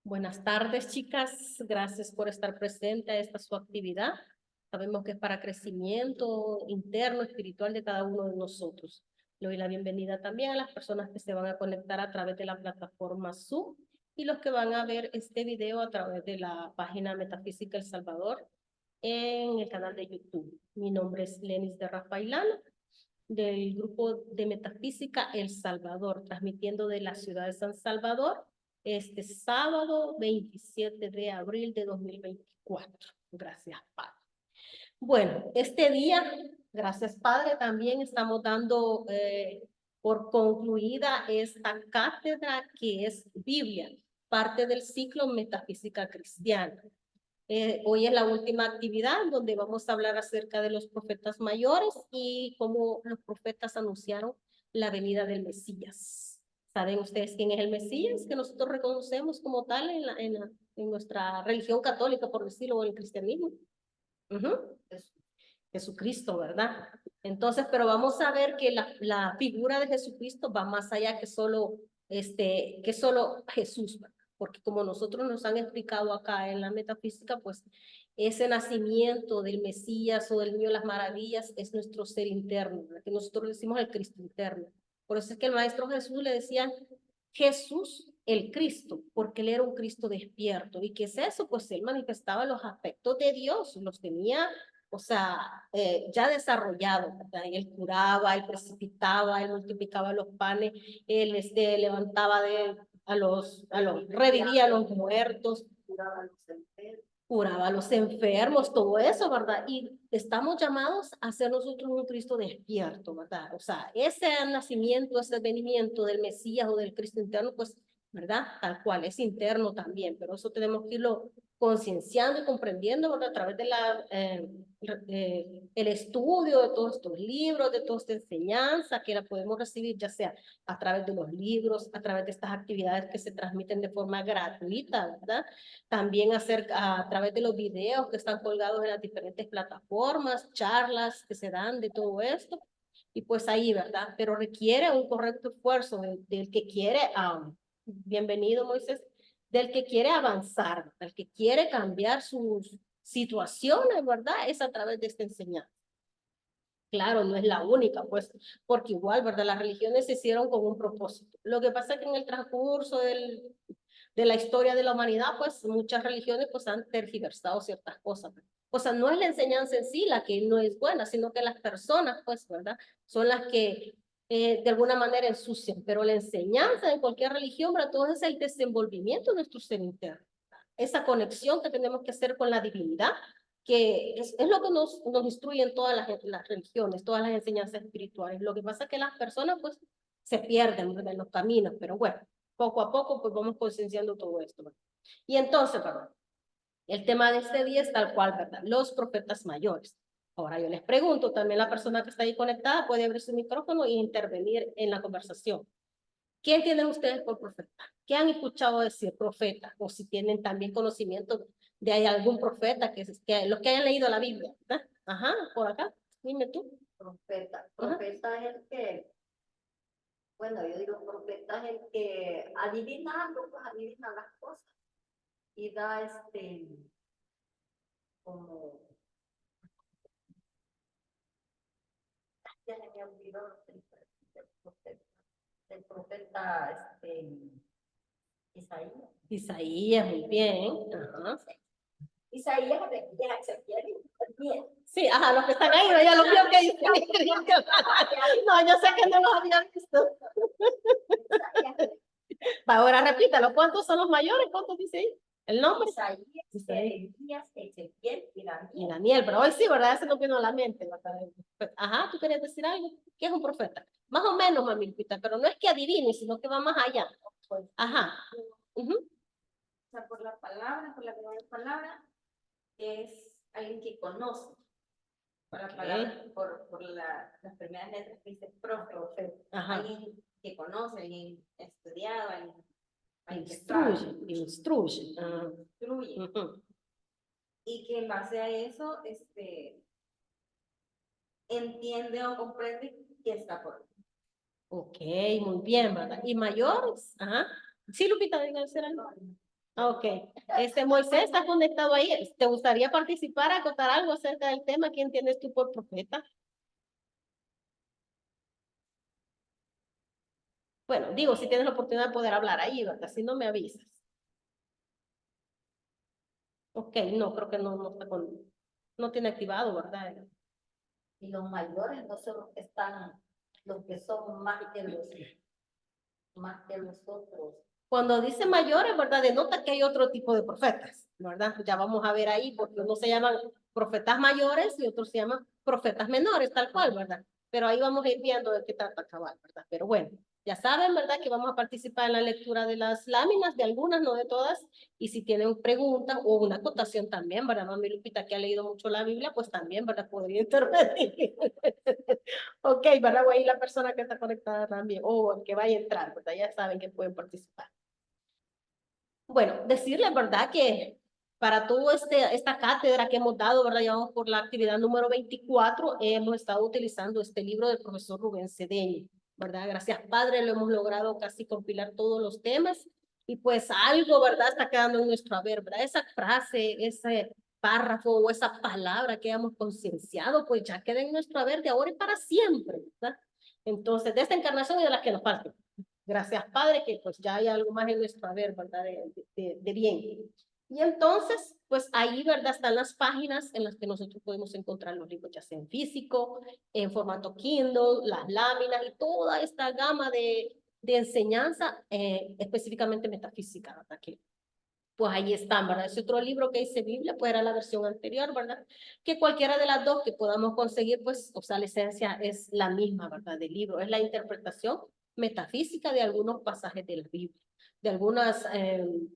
Buenas tardes, chicas. Gracias por estar presente a esta su actividad. Sabemos que es para crecimiento interno, espiritual de cada uno de nosotros. Le doy la bienvenida también a las personas que se van a conectar a través de la plataforma Zoom y los que van a ver este video a través de la página Metafísica El Salvador en el canal de YouTube. Mi nombre es Lenis de Rafailán, del grupo de Metafísica El Salvador, transmitiendo de la ciudad de San Salvador este sábado 27 de abril de 2024. Gracias, Padre. Bueno, este día, gracias, Padre, también estamos dando por concluida esta cátedra que es Biblia, parte del ciclo Metafísica Cristiana. Hoy es la última actividad donde vamos a hablar acerca de los profetas mayores y cómo los profetas anunciaron la venida del Mesías. ¿Saben ustedes quién es el Mesías? Que nosotros reconocemos como tal en nuestra religión católica, por decirlo, o en el cristianismo. Jesucristo, ¿verdad? Entonces, pero vamos a ver que la figura de Jesucristo va más allá que solo Jesús, ¿verdad? Porque como nosotros nos han explicado acá en la metafísica, pues ese nacimiento del Mesías o del niño de las maravillas es nuestro ser interno, ¿verdad? Que nosotros decimos el Cristo interno. Por eso es que el Maestro Jesús le decía Jesús el Cristo, porque él era un Cristo despierto. ¿Y qué es eso? Pues él manifestaba los aspectos de Dios, los tenía, o sea, ya desarrollado, ¿verdad? Él curaba, él precipitaba, él multiplicaba los panes, él levantaba revivía a los muertos, curaba a los enfermos, todo eso, ¿verdad? Y estamos llamados a ser nosotros un Cristo despierto, ¿verdad? O sea, ese nacimiento, ese venimiento del Mesías o del Cristo interno, pues, ¿verdad? Tal cual, es interno también, pero eso tenemos que irlo concienciando y comprendiendo, ¿verdad? A través de el estudio de todos estos libros, de toda esta enseñanza que la podemos recibir, ya sea a través de los libros, a través de estas actividades que se transmiten de forma gratuita, ¿verdad? También a través de los videos que están colgados en las diferentes plataformas, charlas que se dan de todo esto. Y pues ahí, ¿verdad? Pero requiere un correcto esfuerzo del que quiere, bienvenido Moisés, del que quiere avanzar, del que quiere cambiar sus situaciones, ¿verdad? Es a través de esta enseñanza. Claro, no es la única, pues, porque igual, ¿verdad? Las religiones se hicieron con un propósito. Lo que pasa es que en el transcurso de la historia de la humanidad, pues, muchas religiones, pues, han tergiversado ciertas cosas. O sea, no es la enseñanza en sí la que no es buena, sino que las personas, pues, ¿verdad? Son las que de alguna manera ensucian, pero la enseñanza en cualquier religión, ¿verdad? Todo es el desenvolvimiento de nuestro ser interno. Esa conexión que tenemos que hacer con la divinidad, que es lo que nos instruyen todas las religiones, todas las enseñanzas espirituales. Lo que pasa es que las personas pues se pierden, ¿verdad? En los caminos, pero bueno, poco a poco pues vamos concienciando todo esto, ¿verdad? Y entonces, perdón, el tema de este día es tal cual, ¿verdad? Los profetas mayores. Ahora yo les pregunto, también la persona que está ahí conectada puede abrir su micrófono e intervenir en la conversación. ¿Quién tienen ustedes por profeta? ¿Qué han escuchado decir profeta? O si tienen también conocimiento de hay algún profeta los que hayan leído la Biblia, ¿verdad? Ajá, por acá, dime tú. Profeta es el que, bueno, yo digo profeta es el que adivina algo, pues adivina las cosas y da como, ya se me olvidó el profeta, Isaías. Isaías, muy bien. Ajá. Isaías de Ezequiel. Sí, ajá, los que están ahí, ya los vio que dicen. No, yo sé que no los habían visto. Ahora repítalo, ¿cuántos son los mayores? ¿Cuántos dice ahí? ¿El nombre? Isaías, Ezequiel y Daniel. Y Daniel, pero hoy sí, ¿verdad? Ese no vino a la mente. Ajá, ¿tú querías decir algo? ¿Qué es un profeta? Más o menos, mamita, pero no es que adivine, sino que va más allá. Ajá. O sea, por la primera palabra, es alguien que conoce. Por la palabra, por las primeras letras que dice profe, alguien que conoce, alguien estudiado, alguien instruye. Y que en base a eso, entiende o comprende que está por ahí. Ok, muy bien, ¿verdad? ¿Y mayores? Ajá. Sí, Lupita, venga a hacer algo. Ok. Moisés está conectado ahí. ¿Te gustaría participar, acotar algo acerca del tema? ¿Quién tienes tú por profeta? Bueno, digo, si tienes la oportunidad de poder hablar ahí, ¿verdad? Si no me avisas. Ok, no, creo que no está no tiene activado, ¿verdad? Y los mayores no son los que están, los que son más que los otros. Cuando dice mayores, ¿verdad? Denota que hay otro tipo de profetas, ¿verdad? Ya vamos a ver ahí, porque unos se llaman profetas mayores y otros se llaman profetas menores, tal cual, ¿verdad? Pero ahí vamos a ir viendo de qué trata cabal, ¿verdad? Pero bueno, ya saben, ¿verdad? Que vamos a participar en la lectura de las láminas, de algunas, no de todas, y si tienen preguntas o una acotación también, ¿verdad? Mami Lupita, que ha leído mucho la Biblia, pues también, ¿verdad? Podría intervenir. Ok, ¿verdad? O ahí la persona que está conectada también, o el que vaya a entrar, ¿verdad? Ya saben que pueden participar. Bueno, decirles, ¿verdad? Que para toda esta cátedra que hemos dado, ¿verdad? Ya vamos por la actividad número 24, hemos estado utilizando este libro del profesor Rubén Cedeño, ¿verdad? Gracias, Padre, lo hemos logrado casi compilar todos los temas y pues algo, ¿verdad? Está quedando en nuestro haber, ¿verdad? Esa frase, ese párrafo o esa palabra que hemos concienciado, pues ya queda en nuestro haber de ahora y para siempre, ¿verdad? Entonces, de esta encarnación y de las que nos faltan. Gracias, Padre, que pues ya hay algo más en nuestro haber, ¿verdad? De bien. Y entonces, pues ahí, ¿verdad? Están las páginas en las que nosotros podemos encontrar los libros, ya sea en físico, en formato Kindle, las láminas y toda esta gama de enseñanza, específicamente metafísica, ¿verdad? Que pues ahí están, ¿verdad? Ese otro libro que dice Biblia, pues era la versión anterior, ¿verdad? Que cualquiera de las dos que podamos conseguir, pues, o sea, la esencia es la misma, ¿verdad? Del libro, es la interpretación metafísica de algunos pasajes de la Biblia, de algunas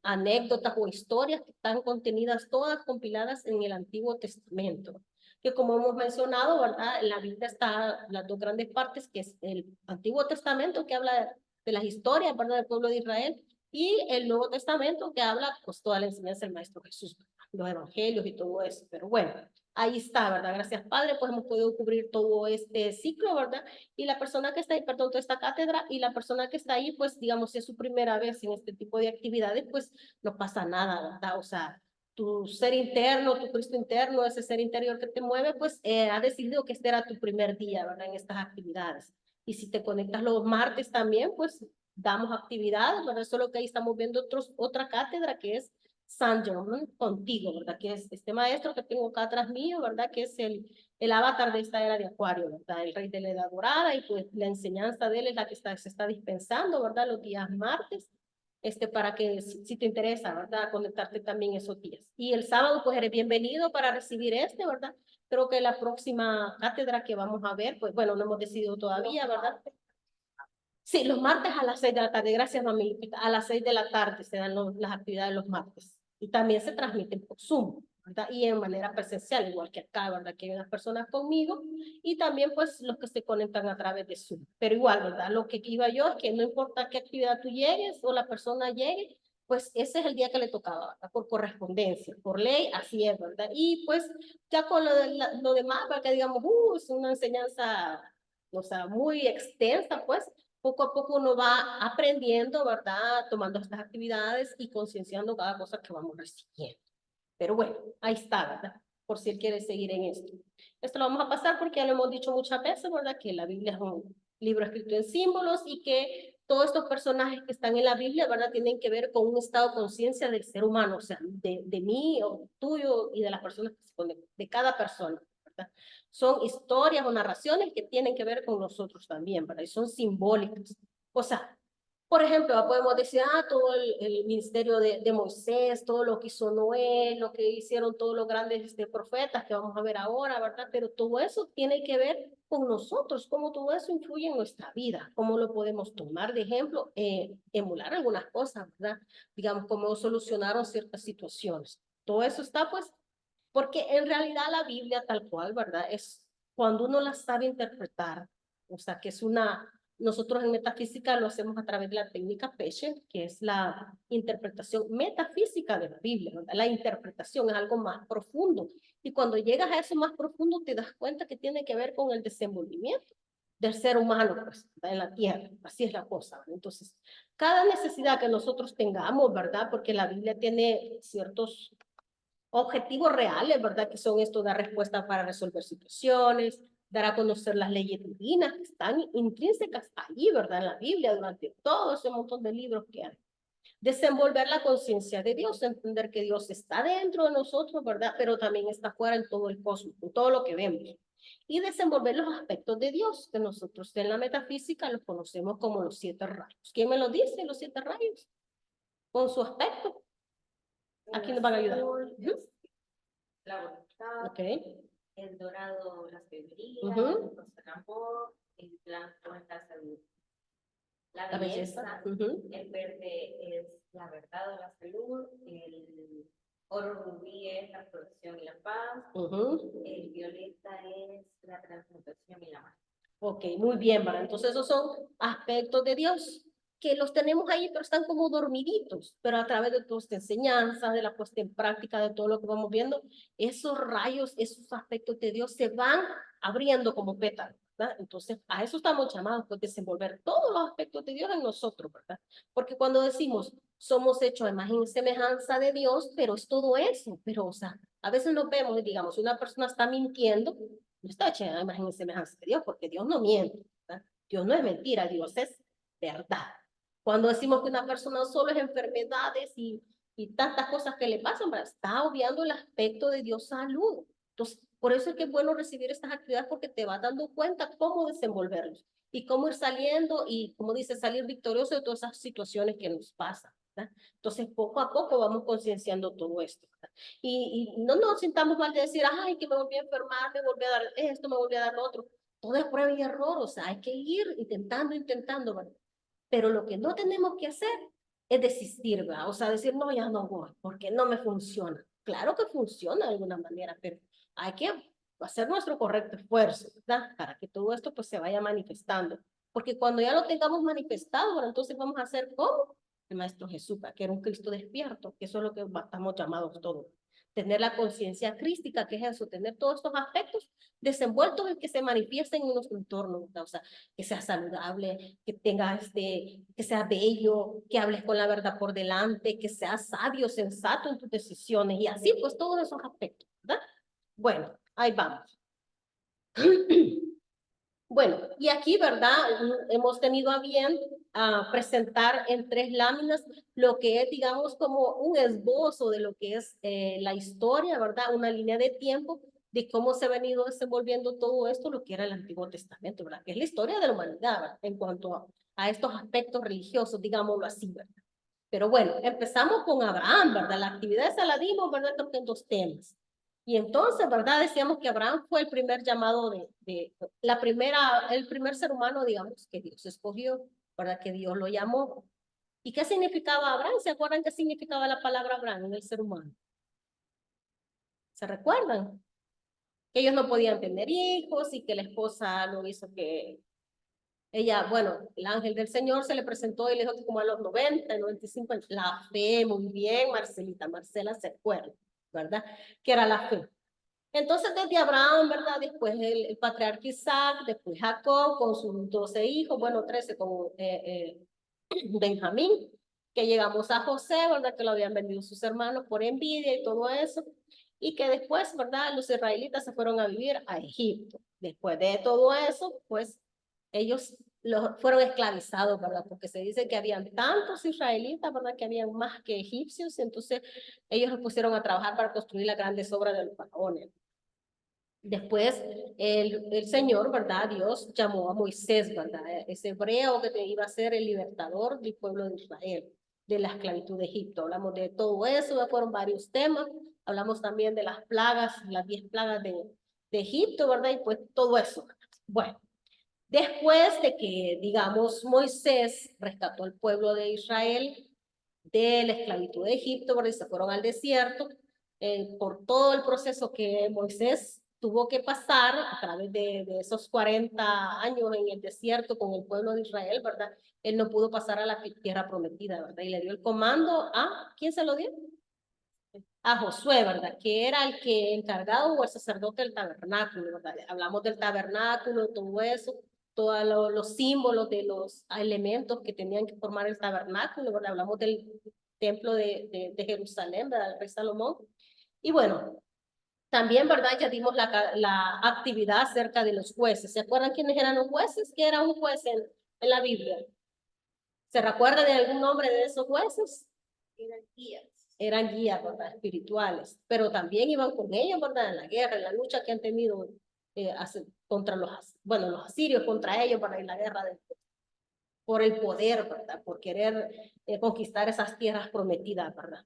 anécdotas o historias que están contenidas todas compiladas en el Antiguo Testamento, que como hemos mencionado, ¿verdad? En la Biblia está las dos grandes partes, que es el Antiguo Testamento, que habla de las historias, ¿verdad? Del pueblo de Israel, y el Nuevo Testamento que habla pues toda la enseñanza del Maestro Jesús, los evangelios y todo eso. Pero bueno, ahí está, ¿verdad? Gracias, Padre, pues hemos podido cubrir todo este ciclo, ¿verdad? Y la persona que está ahí, perdón, toda esta cátedra, y la persona que está ahí, pues digamos, si es su primera vez en este tipo de actividades, pues no pasa nada, ¿verdad? O sea, tu ser interno, tu Cristo interno, ese ser interior que te mueve, pues ha decidido que este era tu primer día, ¿verdad? En estas actividades. Y si te conectas los martes también, pues damos actividades, ¿verdad? Solo que ahí estamos viendo otra cátedra que es San Germán contigo, ¿verdad? Que es este maestro que tengo acá atrás mío, ¿verdad? Que es el avatar de esta era de Acuario, ¿verdad? El rey de la edad dorada y pues la enseñanza de él es la que se está dispensando, ¿verdad? Los días martes, para que si te interesa, ¿verdad? Conectarte también esos días. Y el sábado pues eres bienvenido para recibir ¿verdad? Creo que la próxima cátedra que vamos a ver, pues bueno, no hemos decidido todavía, ¿verdad? Sí, los martes a las 6 de la tarde, gracias mami, a las 6 de la tarde se dan las actividades los martes. Y también se transmiten por Zoom, ¿verdad? Y en manera presencial, igual que acá, ¿verdad? Que hay unas personas conmigo y también pues los que se conectan a través de Zoom. Pero igual, ¿verdad? Lo que iba yo es que no importa qué actividad tú llegues o la persona llegue, pues ese es el día que le tocaba, ¿verdad? Por correspondencia, por ley, así es, ¿verdad? Y pues ya con lo demás, para que digamos, es una enseñanza, o sea, muy extensa, pues, poco a poco uno va aprendiendo, ¿verdad? Tomando estas actividades y concienciando cada cosa que vamos recibiendo. Pero bueno, ahí está, ¿verdad? Por si él quiere seguir en esto. Esto lo vamos a pasar porque ya lo hemos dicho muchas veces, ¿verdad? Que la Biblia es un libro escrito en símbolos y que todos estos personajes que están en la Biblia, ¿verdad? Tienen que ver con un estado de conciencia del ser humano, o sea, de mí o tuyo y de las personas que se conectan, de cada persona, ¿verdad? Son historias o narraciones que tienen que ver con nosotros también, ¿verdad? Y son simbólicas. O sea, por ejemplo, podemos decir, todo el ministerio de Moisés, todo lo que hizo Noé, lo que hicieron todos los grandes profetas que vamos a ver ahora, ¿verdad? Pero todo eso tiene que ver con nosotros, cómo todo eso influye en nuestra vida, cómo lo podemos tomar de ejemplo, emular algunas cosas, ¿verdad? Digamos, cómo solucionaron ciertas situaciones. Todo eso está, pues, porque en realidad la Biblia tal cual, ¿verdad? Es cuando uno la sabe interpretar, o sea, que es nosotros en metafísica lo hacemos a través de la técnica Pesher, que es la interpretación metafísica de la Biblia, ¿verdad? La interpretación es algo más profundo. Y cuando llegas a eso más profundo, te das cuenta que tiene que ver con el desenvolvimiento del ser humano, pues, en la tierra. Así es la cosa, ¿verdad? Entonces, cada necesidad que nosotros tengamos, ¿verdad? Porque la Biblia tiene ciertos objetivos reales, ¿verdad? Que son esto, dar respuesta para resolver situaciones, dar a conocer las leyes divinas que están intrínsecas allí, ¿verdad? En la Biblia, durante todo ese montón de libros que hay. Desenvolver la conciencia de Dios, entender que Dios está dentro de nosotros, ¿verdad? Pero también está fuera en todo el cosmos, en todo lo que vemos. Y desenvolver los aspectos de Dios, que nosotros en la metafísica los conocemos como los 7 rayos. ¿Quién me lo dice, los 7 rayos? Con su aspecto. Aquí nos van a ayudar. La voluntad, Ok. el dorado, la sabiduría, Ujú. el rosa el amor, el blanco es la salud. La La belleza, belleza. Ujú. el verde es la verdad o la salud, el oro rubí es la protección y la paz, Ujú. el violeta es la transmutación y la magia. Ok, muy bien, ¿verdad? Entonces esos son aspectos de Dios que los tenemos ahí, pero están como dormiditos, pero a través de todas estas enseñanzas, de la puesta en práctica, de todo lo que vamos viendo, esos rayos, esos aspectos de Dios se van abriendo como pétalos, ¿verdad? Entonces a eso estamos llamados, pues desenvolver todos los aspectos de Dios en nosotros, ¿verdad? Porque cuando decimos, somos hechos a imagen y semejanza de Dios, pero es todo eso, pero o sea, a veces nos vemos y digamos, una persona está mintiendo, no está hecha a imagen y semejanza de Dios, porque Dios no miente, ¿verdad? Dios no es mentira, Dios es verdad. Cuando decimos que una persona solo es enfermedades y tantas cosas que le pasan, ¿verdad? Está obviando el aspecto de Dios salud. Entonces, por eso es que es bueno recibir estas actividades porque te vas dando cuenta cómo desenvolverlos y cómo ir saliendo y, como dice, salir victorioso de todas esas situaciones que nos pasan, ¿verdad? Entonces, poco a poco vamos concienciando todo esto, ¿verdad? Y no nos sintamos mal de decir, ay, que me volví a enfermar, me volví a dar esto, me volví a dar lo otro. Todo es prueba y error, o sea, hay que ir intentando, ¿verdad? Pero lo que no tenemos que hacer es desistir, ¿verdad? O sea, decir, no, ya no voy, porque no me funciona. Claro que funciona de alguna manera, pero hay que hacer nuestro correcto esfuerzo, ¿verdad? Para que todo esto pues se vaya manifestando. Porque cuando ya lo tengamos manifestado, bueno, entonces vamos a hacer como el Maestro Jesús, que era un Cristo despierto, que eso es lo que estamos llamados todos. Tener la conciencia crística, que es eso, tener todos estos aspectos desenvueltos en que se manifiesten en nuestro entorno, ¿verdad? O sea, que sea saludable, que tengas que sea bello, que hables con la verdad por delante, que seas sabio, sensato en tus decisiones y así pues todos esos aspectos, ¿verdad? Bueno, ahí vamos. Bueno, y aquí, ¿verdad? Hemos tenido a bien presentar en 3 láminas lo que es, digamos, como un esbozo de lo que es la historia, ¿verdad? Una línea de tiempo de cómo se ha venido desenvolviendo todo esto, lo que era el Antiguo Testamento, ¿verdad? Que es la historia de la humanidad, ¿verdad? En cuanto a estos aspectos religiosos, digámoslo así, ¿verdad? Pero bueno, empezamos con Abraham, ¿verdad? La actividad esa la dimos, ¿verdad? Creo que en 2 temas. Y entonces, ¿verdad? Decíamos que Abraham fue el primer llamado el primer ser humano, digamos, que Dios escogió, ¿verdad? Que Dios lo llamó. ¿Y qué significaba Abraham? ¿Se acuerdan qué significaba la palabra Abraham en el ser humano? ¿Se recuerdan? Que ellos no podían tener hijos y que la esposa lo hizo que ella, bueno, el ángel del Señor se le presentó y le dijo que como a los 90, 95, la fe, muy bien, Marcela se acuerda, ¿verdad? Que era la fe. Entonces, desde Abraham, ¿verdad? Después el patriarca Isaac, después Jacob con sus 12 hijos, bueno, 13 con Benjamín, que llegamos a José, ¿verdad? Que lo habían vendido sus hermanos por envidia y todo eso, y que después, ¿verdad? Los israelitas se fueron a vivir a Egipto. Después de todo eso, pues ellos fueron esclavizados, ¿verdad? Porque se dice que habían tantos israelitas, ¿verdad? Que habían más que egipcios, entonces ellos los pusieron a trabajar para construir las grandes obras de los faraones. Después el Señor, ¿verdad? Dios llamó a Moisés, ¿verdad? Ese hebreo que iba a ser el libertador del pueblo de Israel, de la esclavitud de Egipto. Hablamos de todo eso, fueron varios temas. Hablamos también de las plagas, las 10 plagas de Egipto, ¿verdad? Y pues todo eso. Bueno, después de que, digamos, Moisés rescató al pueblo de Israel de la esclavitud de Egipto, ¿verdad? Y se fueron al desierto, por todo el proceso que Moisés tuvo que pasar a través de esos 40 años en el desierto con el pueblo de Israel, ¿verdad? Él no pudo pasar a la tierra prometida, ¿verdad? Y le dio el comando a, ¿quién se lo dio? A Josué, ¿verdad? Que era el que encargado o el sacerdote del tabernáculo, ¿verdad? Hablamos del tabernáculo, todo eso, todos los símbolos de los elementos que tenían que formar el tabernáculo, ¿verdad? Hablamos del templo de Jerusalén, ¿verdad? El rey Salomón. Y bueno, también, ¿verdad? Ya dimos la actividad acerca de los jueces. ¿Se acuerdan quiénes eran los jueces? ¿Qué era un juez en la Biblia? ¿Se recuerda de algún nombre de esos jueces? Eran guías. Eran guías, ¿verdad? Espirituales, pero también iban con ellos, ¿verdad? En la guerra, en la lucha que han tenido contra los asirios, contra ellos, para la guerra por el poder, ¿verdad? Por querer conquistar esas tierras prometidas, ¿verdad?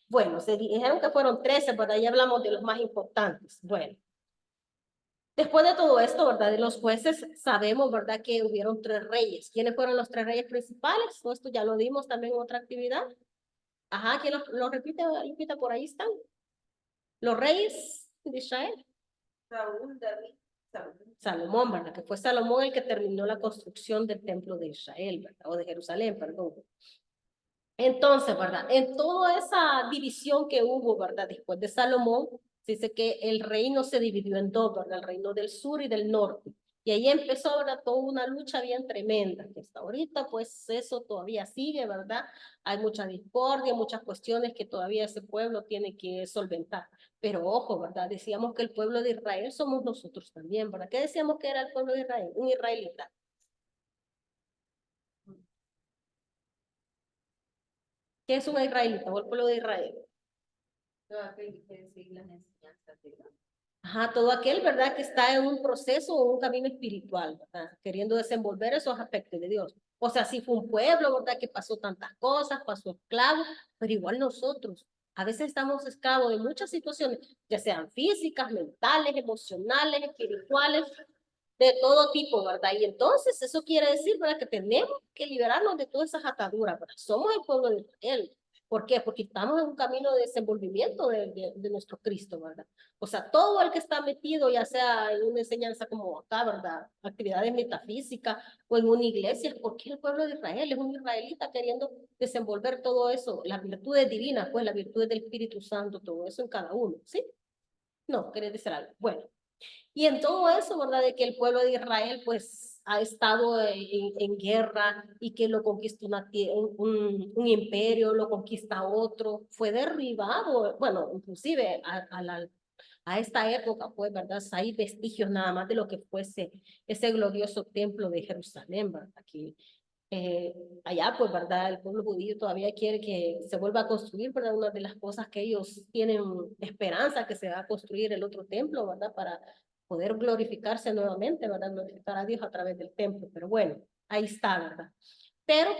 Bueno, se dijeron que fueron 13, ¿verdad? Ya hablamos de los más importantes. Bueno, después de todo esto, ¿verdad? De los jueces, sabemos, ¿verdad? Que hubieron 3 reyes. ¿Quiénes fueron los 3 reyes principales? Esto ya lo dimos también en otra actividad. Ajá, ¿quién lo repite? Repita, por ahí están. Los reyes de Israel. Saúl, David, Salomón, ¿verdad? Que fue Salomón el que terminó la construcción del templo de Israel, ¿verdad? O de Jerusalén, perdón. Entonces, ¿verdad? En toda esa división que hubo, ¿verdad? Después de Salomón, se dice que el reino se dividió en 2, ¿verdad? El reino del sur y del norte. Y ahí empezó, ¿verdad? Toda una lucha bien tremenda, que hasta ahorita, pues eso todavía sigue, ¿verdad? Hay mucha discordia, muchas cuestiones que todavía ese pueblo tiene que solventar. Pero ojo, ¿verdad? Decíamos que el pueblo de Israel somos nosotros también, ¿verdad? ¿Qué decíamos que era el pueblo de Israel? Un israelita. ¿Qué es un israelita o el pueblo de Israel? todo aquel que sigue las enseñanzas de Dios. Ajá, todo aquel, ¿verdad? Que está en un proceso o un camino espiritual, ¿verdad? Queriendo desenvolver esos aspectos de Dios. O sea, sí fue un pueblo, ¿verdad? Que pasó tantas cosas, pasó esclavo, pero igual nosotros. A veces estamos esclavos de muchas situaciones, ya sean físicas, mentales, emocionales, espirituales, de todo tipo, ¿verdad? Y entonces eso quiere decir, ¿verdad? Que tenemos que liberarnos de todas esas ataduras, ¿verdad? Somos el pueblo de Israel. ¿Por qué? Porque estamos en un camino de desenvolvimiento de nuestro Cristo, ¿verdad? O sea, todo el que está metido, ya sea en una enseñanza como acá, ¿verdad? Actividades metafísicas o en una iglesia, porque el pueblo de Israel es un israelita queriendo desenvolver todo eso, las virtudes divinas, pues las virtudes del Espíritu Santo, todo eso en cada uno, ¿sí? No, querés decir algo. Bueno. Y en todo eso, ¿verdad? De que el pueblo de Israel, pues, ha estado en guerra y que lo conquistó un imperio, lo conquista otro, fue derribado, bueno, inclusive a esta época, pues, ¿verdad? Hay vestigios nada más de lo que fuese ese glorioso templo de Jerusalén, ¿verdad? Aquí, allá, pues, ¿verdad? El pueblo judío todavía quiere que se vuelva a construir, ¿verdad? Una de las cosas que ellos tienen esperanza que se va a construir el otro templo, ¿verdad? Para poder glorificarse nuevamente, ¿verdad? Glorificar a Dios a través del templo. Pero bueno, ahí está, ¿verdad? Pero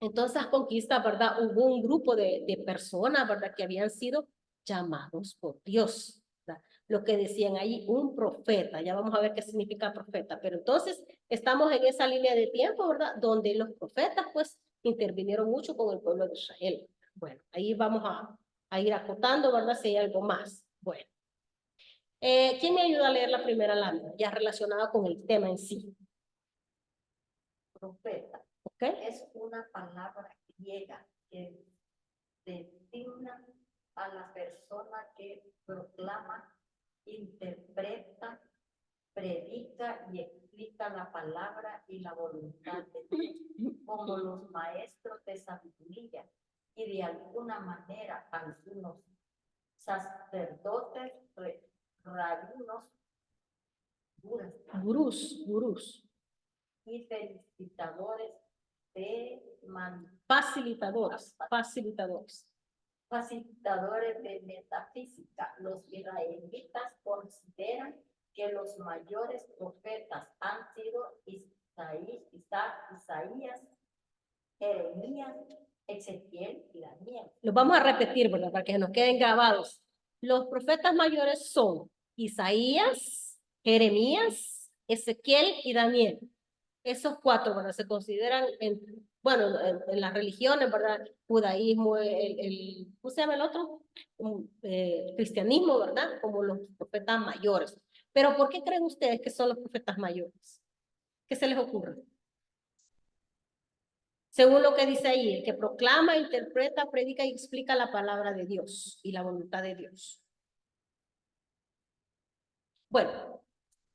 en todas esas conquistas, ¿verdad? Hubo un grupo de personas, ¿verdad? Que habían sido llamados por Dios, ¿verdad? Lo que decían ahí, un profeta. Ya vamos a ver qué significa profeta. Pero entonces estamos en esa línea de tiempo, ¿verdad? Donde los profetas, pues, intervinieron mucho con el pueblo de Israel. Bueno, ahí vamos a ir acotando, ¿verdad? Si hay algo más. Bueno. ¿Quién me ayuda a leer la primera lámina? Ya relacionada con el tema en sí. Profeta ¿Ok? es una palabra griega que designa a la persona que proclama, interpreta, predica y explica la palabra y la voluntad de Dios, como los maestros de sabiduría y de alguna manera algunos sacerdotes, rabinos, Gurús. y felicitadores de facilitadores de metafísica. Los israelitas consideran que los mayores profetas han sido Isaías, Jeremías, Ezequiel y Daniel. Los vamos a repetir, ¿verdad? Para que nos queden grabados. Los profetas mayores son Isaías, Jeremías, Ezequiel y Daniel. Esos 4, ¿verdad? Se consideran, bueno, en las religiones, ¿verdad? Judaísmo, ¿cómo se llama el otro? Cristianismo, ¿verdad? Como los profetas mayores. Pero ¿por qué creen ustedes que son los profetas mayores? ¿Qué se les ocurre? Según lo que dice ahí, el que proclama, interpreta, predica y explica la palabra de Dios y la voluntad de Dios. Bueno,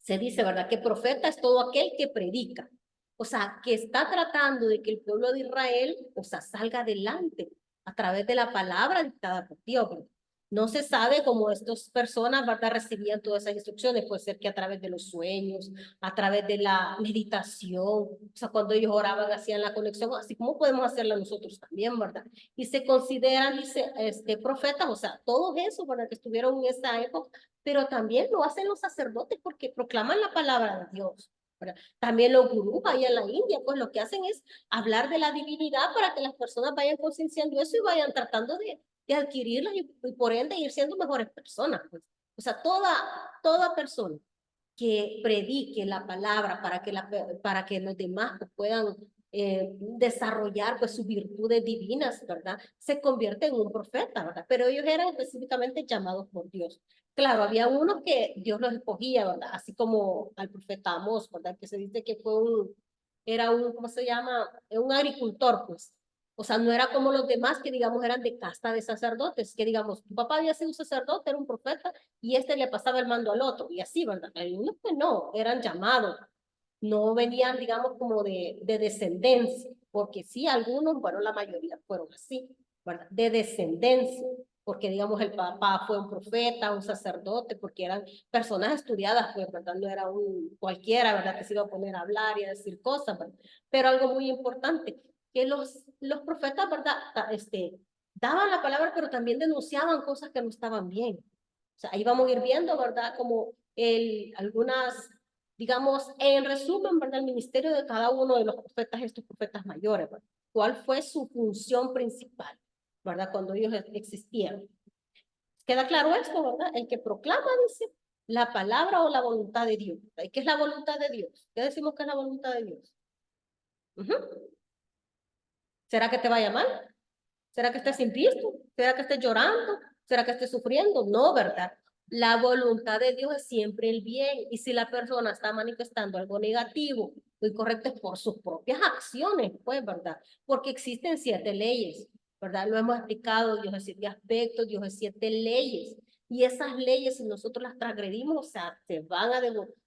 Se dice, ¿verdad? Que profeta es todo aquel que predica. O sea, que está tratando de que el pueblo de Israel, o sea, salga adelante a través de la palabra dictada por Dios, ¿verdad? No se sabe cómo estas personas, ¿verdad?, recibían todas esas instrucciones. Puede ser que a través de los sueños, a través de la meditación, o sea, cuando ellos oraban, hacían la conexión, así como podemos hacerla nosotros también, ¿verdad? Y se consideran, dice, profetas, o sea, todos esos, ¿verdad?, que estuvieron en esa época, pero también lo hacen los sacerdotes porque proclaman la palabra de Dios, ¿verdad? También los gurús allá en la India, pues lo que hacen es hablar de la divinidad para que las personas vayan concienciando eso y vayan tratando de adquirirlas y por ende ir siendo mejores personas, pues. O sea, toda persona que predique la palabra para que los demás pues, puedan desarrollar pues sus virtudes divinas, ¿verdad? Se convierte en un profeta, ¿verdad? Pero ellos eran específicamente llamados por Dios. Claro, había unos que Dios los escogía, ¿verdad? Así como al profeta Amós, ¿verdad? Que se dice que era un, ¿cómo se llama? Un agricultor, pues. O sea, no era como los demás que, digamos, eran de casta de sacerdotes, que, digamos, tu papá había sido un sacerdote, era un profeta, y este le pasaba el mando al otro, y así, ¿verdad? Hay unos que no, eran llamados, no venían, digamos, como de descendencia, porque sí, algunos, bueno, la mayoría fueron así, ¿verdad? De descendencia, porque, digamos, el papá fue un profeta, un sacerdote, porque eran personas estudiadas, pues, ¿verdad? No era un cualquiera, ¿verdad? Que se iba a poner a hablar y a decir cosas, ¿verdad? Pero algo muy importante, que los profetas, ¿verdad? Daban la palabra, pero también denunciaban cosas que no estaban bien. O sea, ahí vamos a ir viendo, ¿verdad? Como algunas, digamos, en resumen, ¿verdad? El ministerio de cada uno de los profetas, estos profetas mayores, ¿verdad? ¿Cuál fue su función principal, ¿verdad? Cuando ellos existieron. ¿Queda claro esto, verdad? El que proclama, dice, la palabra o la voluntad de Dios. ¿Y qué es la voluntad de Dios? ¿Qué decimos que es la voluntad de Dios? ¿Será que te vaya mal? ¿Será que estés sin pisto? ¿Será que estés llorando? ¿Será que estés sufriendo? No, ¿verdad? La voluntad de Dios es siempre el bien. Y si la persona está manifestando algo negativo o incorrecto es por sus propias acciones, pues, ¿verdad? Porque existen 7 leyes, ¿verdad? Lo hemos explicado, Dios es 7 aspectos, Dios es 7 leyes. Y esas leyes, si nosotros las transgredimos, o sea,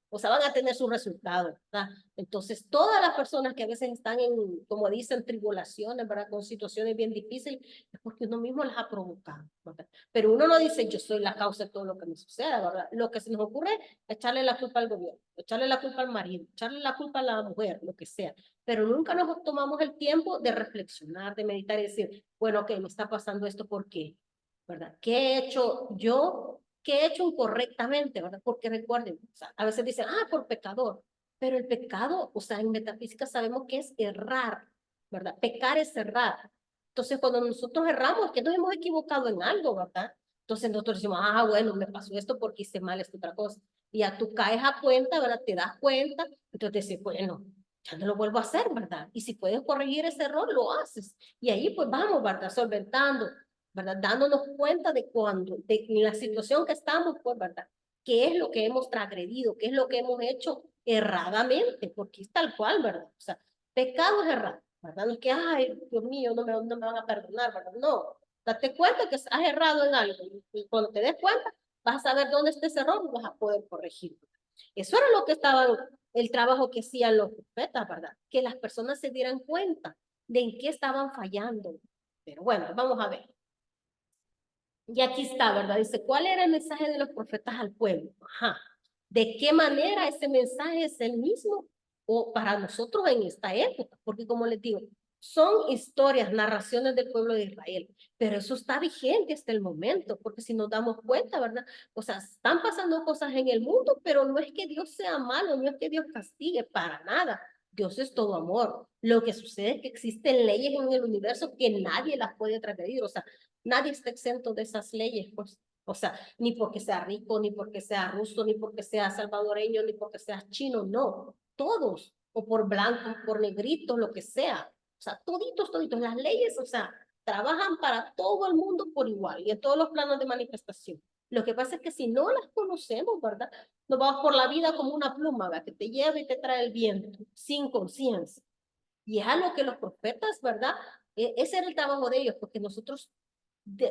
o sea, van a tener su resultado, ¿verdad? Entonces, todas las personas que a veces están en, como dicen, tribulaciones, ¿verdad? Con situaciones bien difíciles, es porque uno mismo las ha provocado, ¿verdad? Pero uno no dice, yo soy la causa de todo lo que me suceda, ¿verdad? Lo que se nos ocurre es echarle la culpa al gobierno, echarle la culpa al marido, echarle la culpa a la mujer, lo que sea. Pero nunca nos tomamos el tiempo de reflexionar, de meditar y decir, bueno, ok, me está pasando esto, ¿por qué? ¿Verdad? ¿Qué he hecho yo? ¿Qué he hecho incorrectamente, verdad? Porque recuerden, o sea, a veces dicen, por pecador. Pero el pecado, o sea, en metafísica sabemos que es errar, ¿verdad? Pecar es errar. Entonces, cuando nosotros erramos, es que nos hemos equivocado en algo, ¿verdad? Entonces nosotros decimos, bueno, me pasó esto porque hice mal esta otra cosa. Y ya tú caes a cuenta, ¿verdad? Te das cuenta, entonces dices, bueno, ya no lo vuelvo a hacer, ¿verdad? Y si puedes corregir ese error, lo haces. Y ahí pues vamos, ¿verdad? Solventando, ¿verdad? Dándonos cuenta de cuando, de la situación que estamos, pues, ¿verdad? ¿Qué es lo que hemos transgredido? ¿Qué es lo que hemos hecho erradamente? Porque es tal cual, ¿verdad? O sea, pecado es errado, ¿verdad? No es que, ay, Dios mío, no me van a perdonar, ¿verdad? No, date cuenta que has errado en algo y cuando te des cuenta vas a saber dónde está ese error y vas a poder corregirlo. Eso era lo que estaba, el trabajo que hacían los profetas, ¿verdad? Que las personas se dieran cuenta de en qué estaban fallando. Pero bueno, vamos a ver. Y aquí está, ¿verdad? Dice, ¿cuál era el mensaje de los profetas al pueblo? Ajá. ¿De qué manera ese mensaje es el mismo o para nosotros en esta época? Porque como les digo, son historias, narraciones del pueblo de Israel, pero eso está vigente hasta el momento, porque si nos damos cuenta, ¿verdad? O sea, están pasando cosas en el mundo, pero no es que Dios sea malo, no es que Dios castigue, para nada. Dios es todo amor. Lo que sucede es que existen leyes en el universo que nadie las puede transgredir. O sea, nadie está exento de esas leyes, pues. O sea, ni porque sea rico, ni porque sea ruso, ni porque sea salvadoreño, ni porque sea chino, no. Todos, o por blanco, por negrito, lo que sea. O sea, toditos, las leyes, o sea, trabajan para todo el mundo por igual y en todos los planos de manifestación. Lo que pasa es que si no las conocemos, ¿verdad? Nos vamos por la vida como una pluma, ¿verdad? Que te lleva y te trae el viento, sin conciencia. Y es algo que los profetas, ¿verdad? Ese era el trabajo de ellos, porque nosotros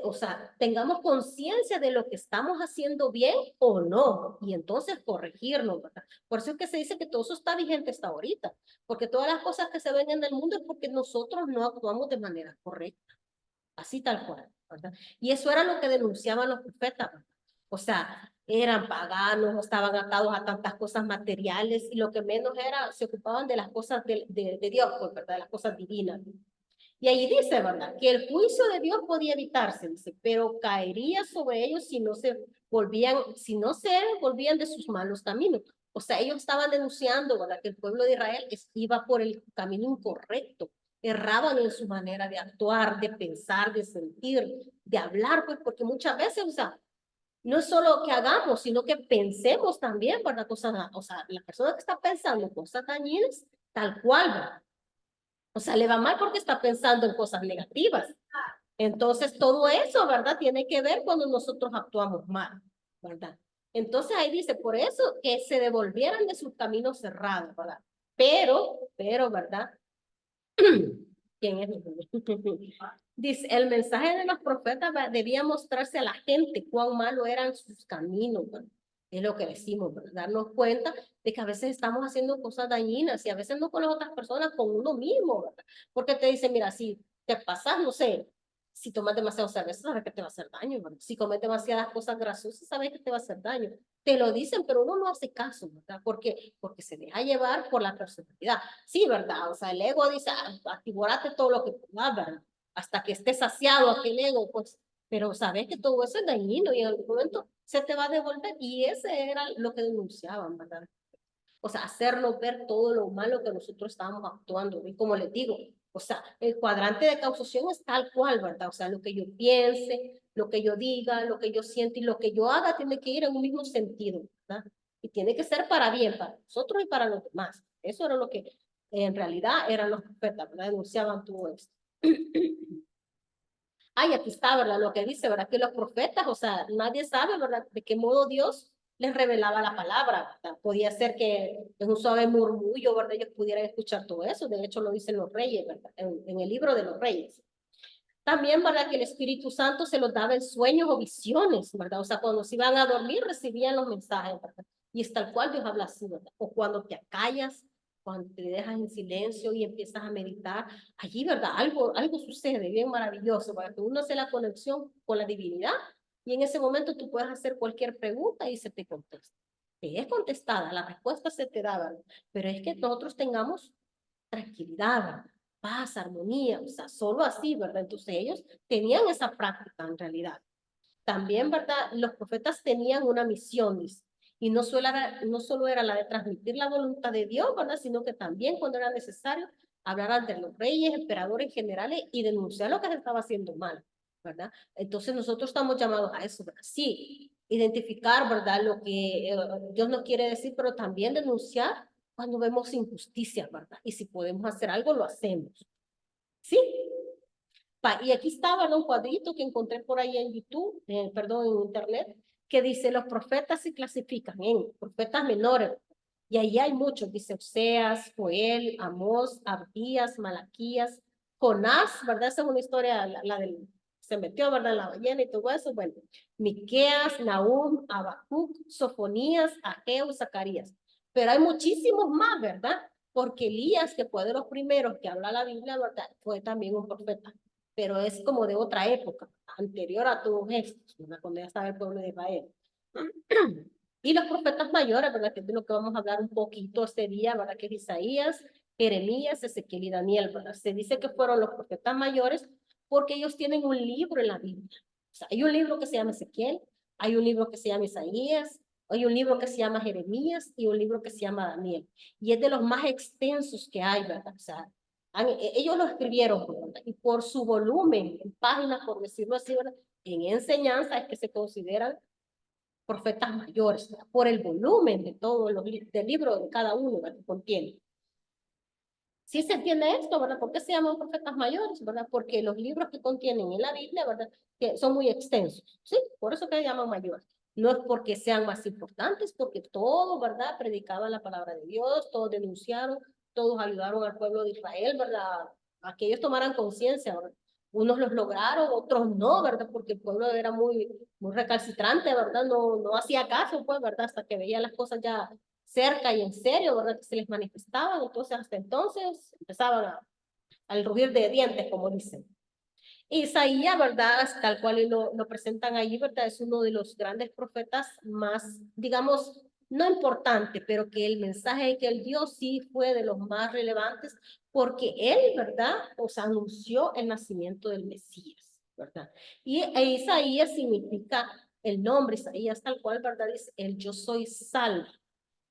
o sea, tengamos conciencia de lo que estamos haciendo bien o no, y entonces corregirnos, ¿verdad? Por eso es que se dice que todo eso está vigente hasta ahorita, porque todas las cosas que se ven en el mundo es porque nosotros no actuamos de manera correcta, así tal cual, ¿verdad? Y eso era lo que denunciaban los profetas, ¿verdad? O sea, eran paganos, estaban atados a tantas cosas materiales, y lo que menos era, se ocupaban de las cosas de Dios, pues, ¿verdad? De las cosas divinas. Y ahí dice, ¿verdad? Que el juicio de Dios podía evitarse, dice, pero caería sobre ellos si no se volvían de sus malos caminos. O sea, ellos estaban denunciando, ¿verdad? Que el pueblo de Israel iba por el camino incorrecto, erraban en su manera de actuar, de pensar, de sentir, de hablar, pues, porque muchas veces, o sea, no es solo que hagamos, sino que pensemos también, ¿verdad? O sea, la persona que está pensando cosas dañinas, tal cual, ¿verdad? O sea, le va mal porque está pensando en cosas negativas. Entonces, todo eso, ¿verdad? Tiene que ver cuando nosotros actuamos mal, ¿verdad? Entonces, ahí dice, por eso que se devolvieran de sus caminos cerrados, ¿verdad? ¿Verdad? ¿Quién es? Dice, el mensaje de los profetas debía mostrarse a la gente cuán malo eran sus caminos, ¿verdad? Es lo que decimos, ¿verdad? Darnos cuenta de que a veces estamos haciendo cosas dañinas y a veces no con las otras personas, con uno mismo, ¿verdad? Porque te dicen, mira, si te pasas, no sé, si tomas demasiado cerveza, sabes que te va a hacer daño, ¿verdad? Si comes demasiadas cosas grasosas, sabes que te va a hacer daño. Te lo dicen, pero uno no hace caso, ¿verdad? Porque se deja llevar por la personalidad. Sí, ¿verdad? O sea, el ego dice, activórate todo lo que puedas, ¿verdad? Hasta que esté saciado aquel ego, pues, pero sabes que todo eso es dañino y en algún momento se te va a devolver y ese era lo que denunciaban, ¿verdad? O sea, hacernos ver todo lo malo que nosotros estábamos actuando. Y como les digo, o sea, el cuadrante de causación es tal cual, ¿verdad? O sea, lo que yo piense, lo que yo diga, lo que yo sienta y lo que yo haga tiene que ir en un mismo sentido, ¿verdad? Y tiene que ser para bien, para nosotros y para los demás. Eso era lo que en realidad eran los profetas, ¿verdad? Denunciaban todo esto. Ay, aquí está, ¿verdad? Lo que dice, ¿verdad? Que los profetas, o sea, nadie sabe, ¿verdad? De qué modo Dios les revelaba la palabra, ¿verdad? Podía ser que en un suave murmullo, ¿verdad? Ellos pudieran escuchar todo eso. De hecho, lo dicen los reyes, ¿verdad? En el libro de los reyes. También, ¿verdad? Que el Espíritu Santo se los daba en sueños o visiones, ¿verdad? O sea, cuando se iban a dormir, recibían los mensajes, ¿verdad? Y es tal cual Dios habla así, ¿verdad? O cuando te acallas, cuando te dejas en silencio y empiezas a meditar, allí, ¿verdad? Algo sucede bien maravilloso para que uno hace la conexión con la divinidad y en ese momento tú puedes hacer cualquier pregunta y se te contesta. Te es contestada, la respuesta se te da, ¿verdad? Pero es que nosotros tengamos tranquilidad, ¿verdad? Paz, armonía, o sea, solo así, ¿verdad? Entonces ellos tenían esa práctica en realidad. También, ¿verdad? Los profetas tenían una misión, dice, y no solo era la de transmitir la voluntad de Dios, ¿verdad? Sino que también cuando era necesario hablar ante los reyes, emperadores generales y denunciar lo que se estaba haciendo mal, ¿verdad? Entonces nosotros estamos llamados a eso, ¿verdad? Sí, identificar, ¿verdad? Lo que Dios nos quiere decir, pero también denunciar cuando vemos injusticias, ¿verdad? Y si podemos hacer algo, lo hacemos. ¿Sí? Y aquí está, ¿verdad? Un cuadrito que encontré por ahí en YouTube, perdón, en Internet, que dice, los profetas se clasifican en profetas menores. Y ahí hay muchos, dice Oseas, Joel, Amós, Abdías, Malaquías, Jonás, ¿verdad? Esa es una historia, la del, se metió, ¿verdad? En la ballena y todo eso. Bueno, Miqueas, Nahum, Habacuc, Sofonías, Ageo, Zacarías. Pero hay muchísimos más, ¿verdad? Porque Elías, que fue de los primeros que habla la Biblia, ¿verdad? Fue también un profeta, pero es como de otra época, anterior a todos estos, ¿verdad? Cuando ya estaba el pueblo de Israel. Y los profetas mayores, ¿verdad? Que es de lo que vamos a hablar un poquito este día, ¿verdad? Que es Isaías, Jeremías, Ezequiel y Daniel, ¿verdad? Se dice que fueron los profetas mayores porque ellos tienen un libro en la Biblia. O sea, hay un libro que se llama Ezequiel, hay un libro que se llama Isaías, hay un libro que se llama Jeremías y un libro que se llama Daniel. Y es de los más extensos que hay, ¿verdad? O sea, ellos lo escribieron, ¿verdad? Y por su volumen en páginas, por decirlo así, ¿verdad? En enseñanza es que se consideran profetas mayores, ¿verdad? Por el volumen de todo del libro de cada uno, ¿verdad? Que contiene. Sí se entiende esto, ¿verdad? ¿Por qué se llaman profetas mayores, verdad? Porque los libros que contienen en la Biblia, ¿verdad? Que son muy extensos, ¿sí? Por eso que se llaman mayores. No es porque sean más importantes, porque todos, ¿verdad? Predicaban la palabra de Dios, todos denunciaron, todos ayudaron al pueblo de Israel, ¿verdad? A que ellos tomaran conciencia, ¿verdad? Unos los lograron, otros no, ¿verdad? Porque el pueblo era muy recalcitrante, ¿verdad? No hacía caso, pues, ¿verdad? Hasta que veía las cosas ya cerca y en serio, ¿verdad? Que se les manifestaban. Entonces, hasta entonces empezaban al rugir de dientes, como dicen. Isaías, ¿verdad? Tal cual lo presentan ahí, ¿verdad? Es uno de los grandes profetas más, digamos, no importante, pero que el mensaje que él dio sí fue de los más relevantes, porque él, ¿verdad? Os anunció el nacimiento del Mesías, ¿verdad? Y Isaías significa el nombre, Isaías tal cual, ¿verdad? Es el yo soy salvo.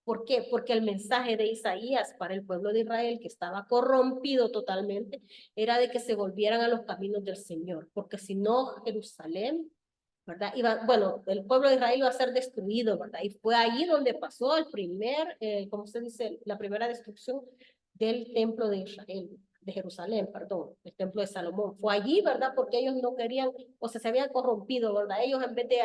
¿Por qué? Porque el mensaje de Isaías para el pueblo de Israel, que estaba corrompido totalmente, era de que se volvieran a los caminos del Señor, porque si no, Jerusalén, ¿verdad? Bueno, el pueblo de Israel iba a ser destruido, ¿verdad? Y fue ahí donde pasó el primer, ¿cómo se dice? La primera destrucción del templo de Israel, de Jerusalén, perdón, el templo de Salomón. Fue allí, ¿verdad? Porque ellos no querían, o sea, se habían corrompido, ¿verdad? Ellos en vez de,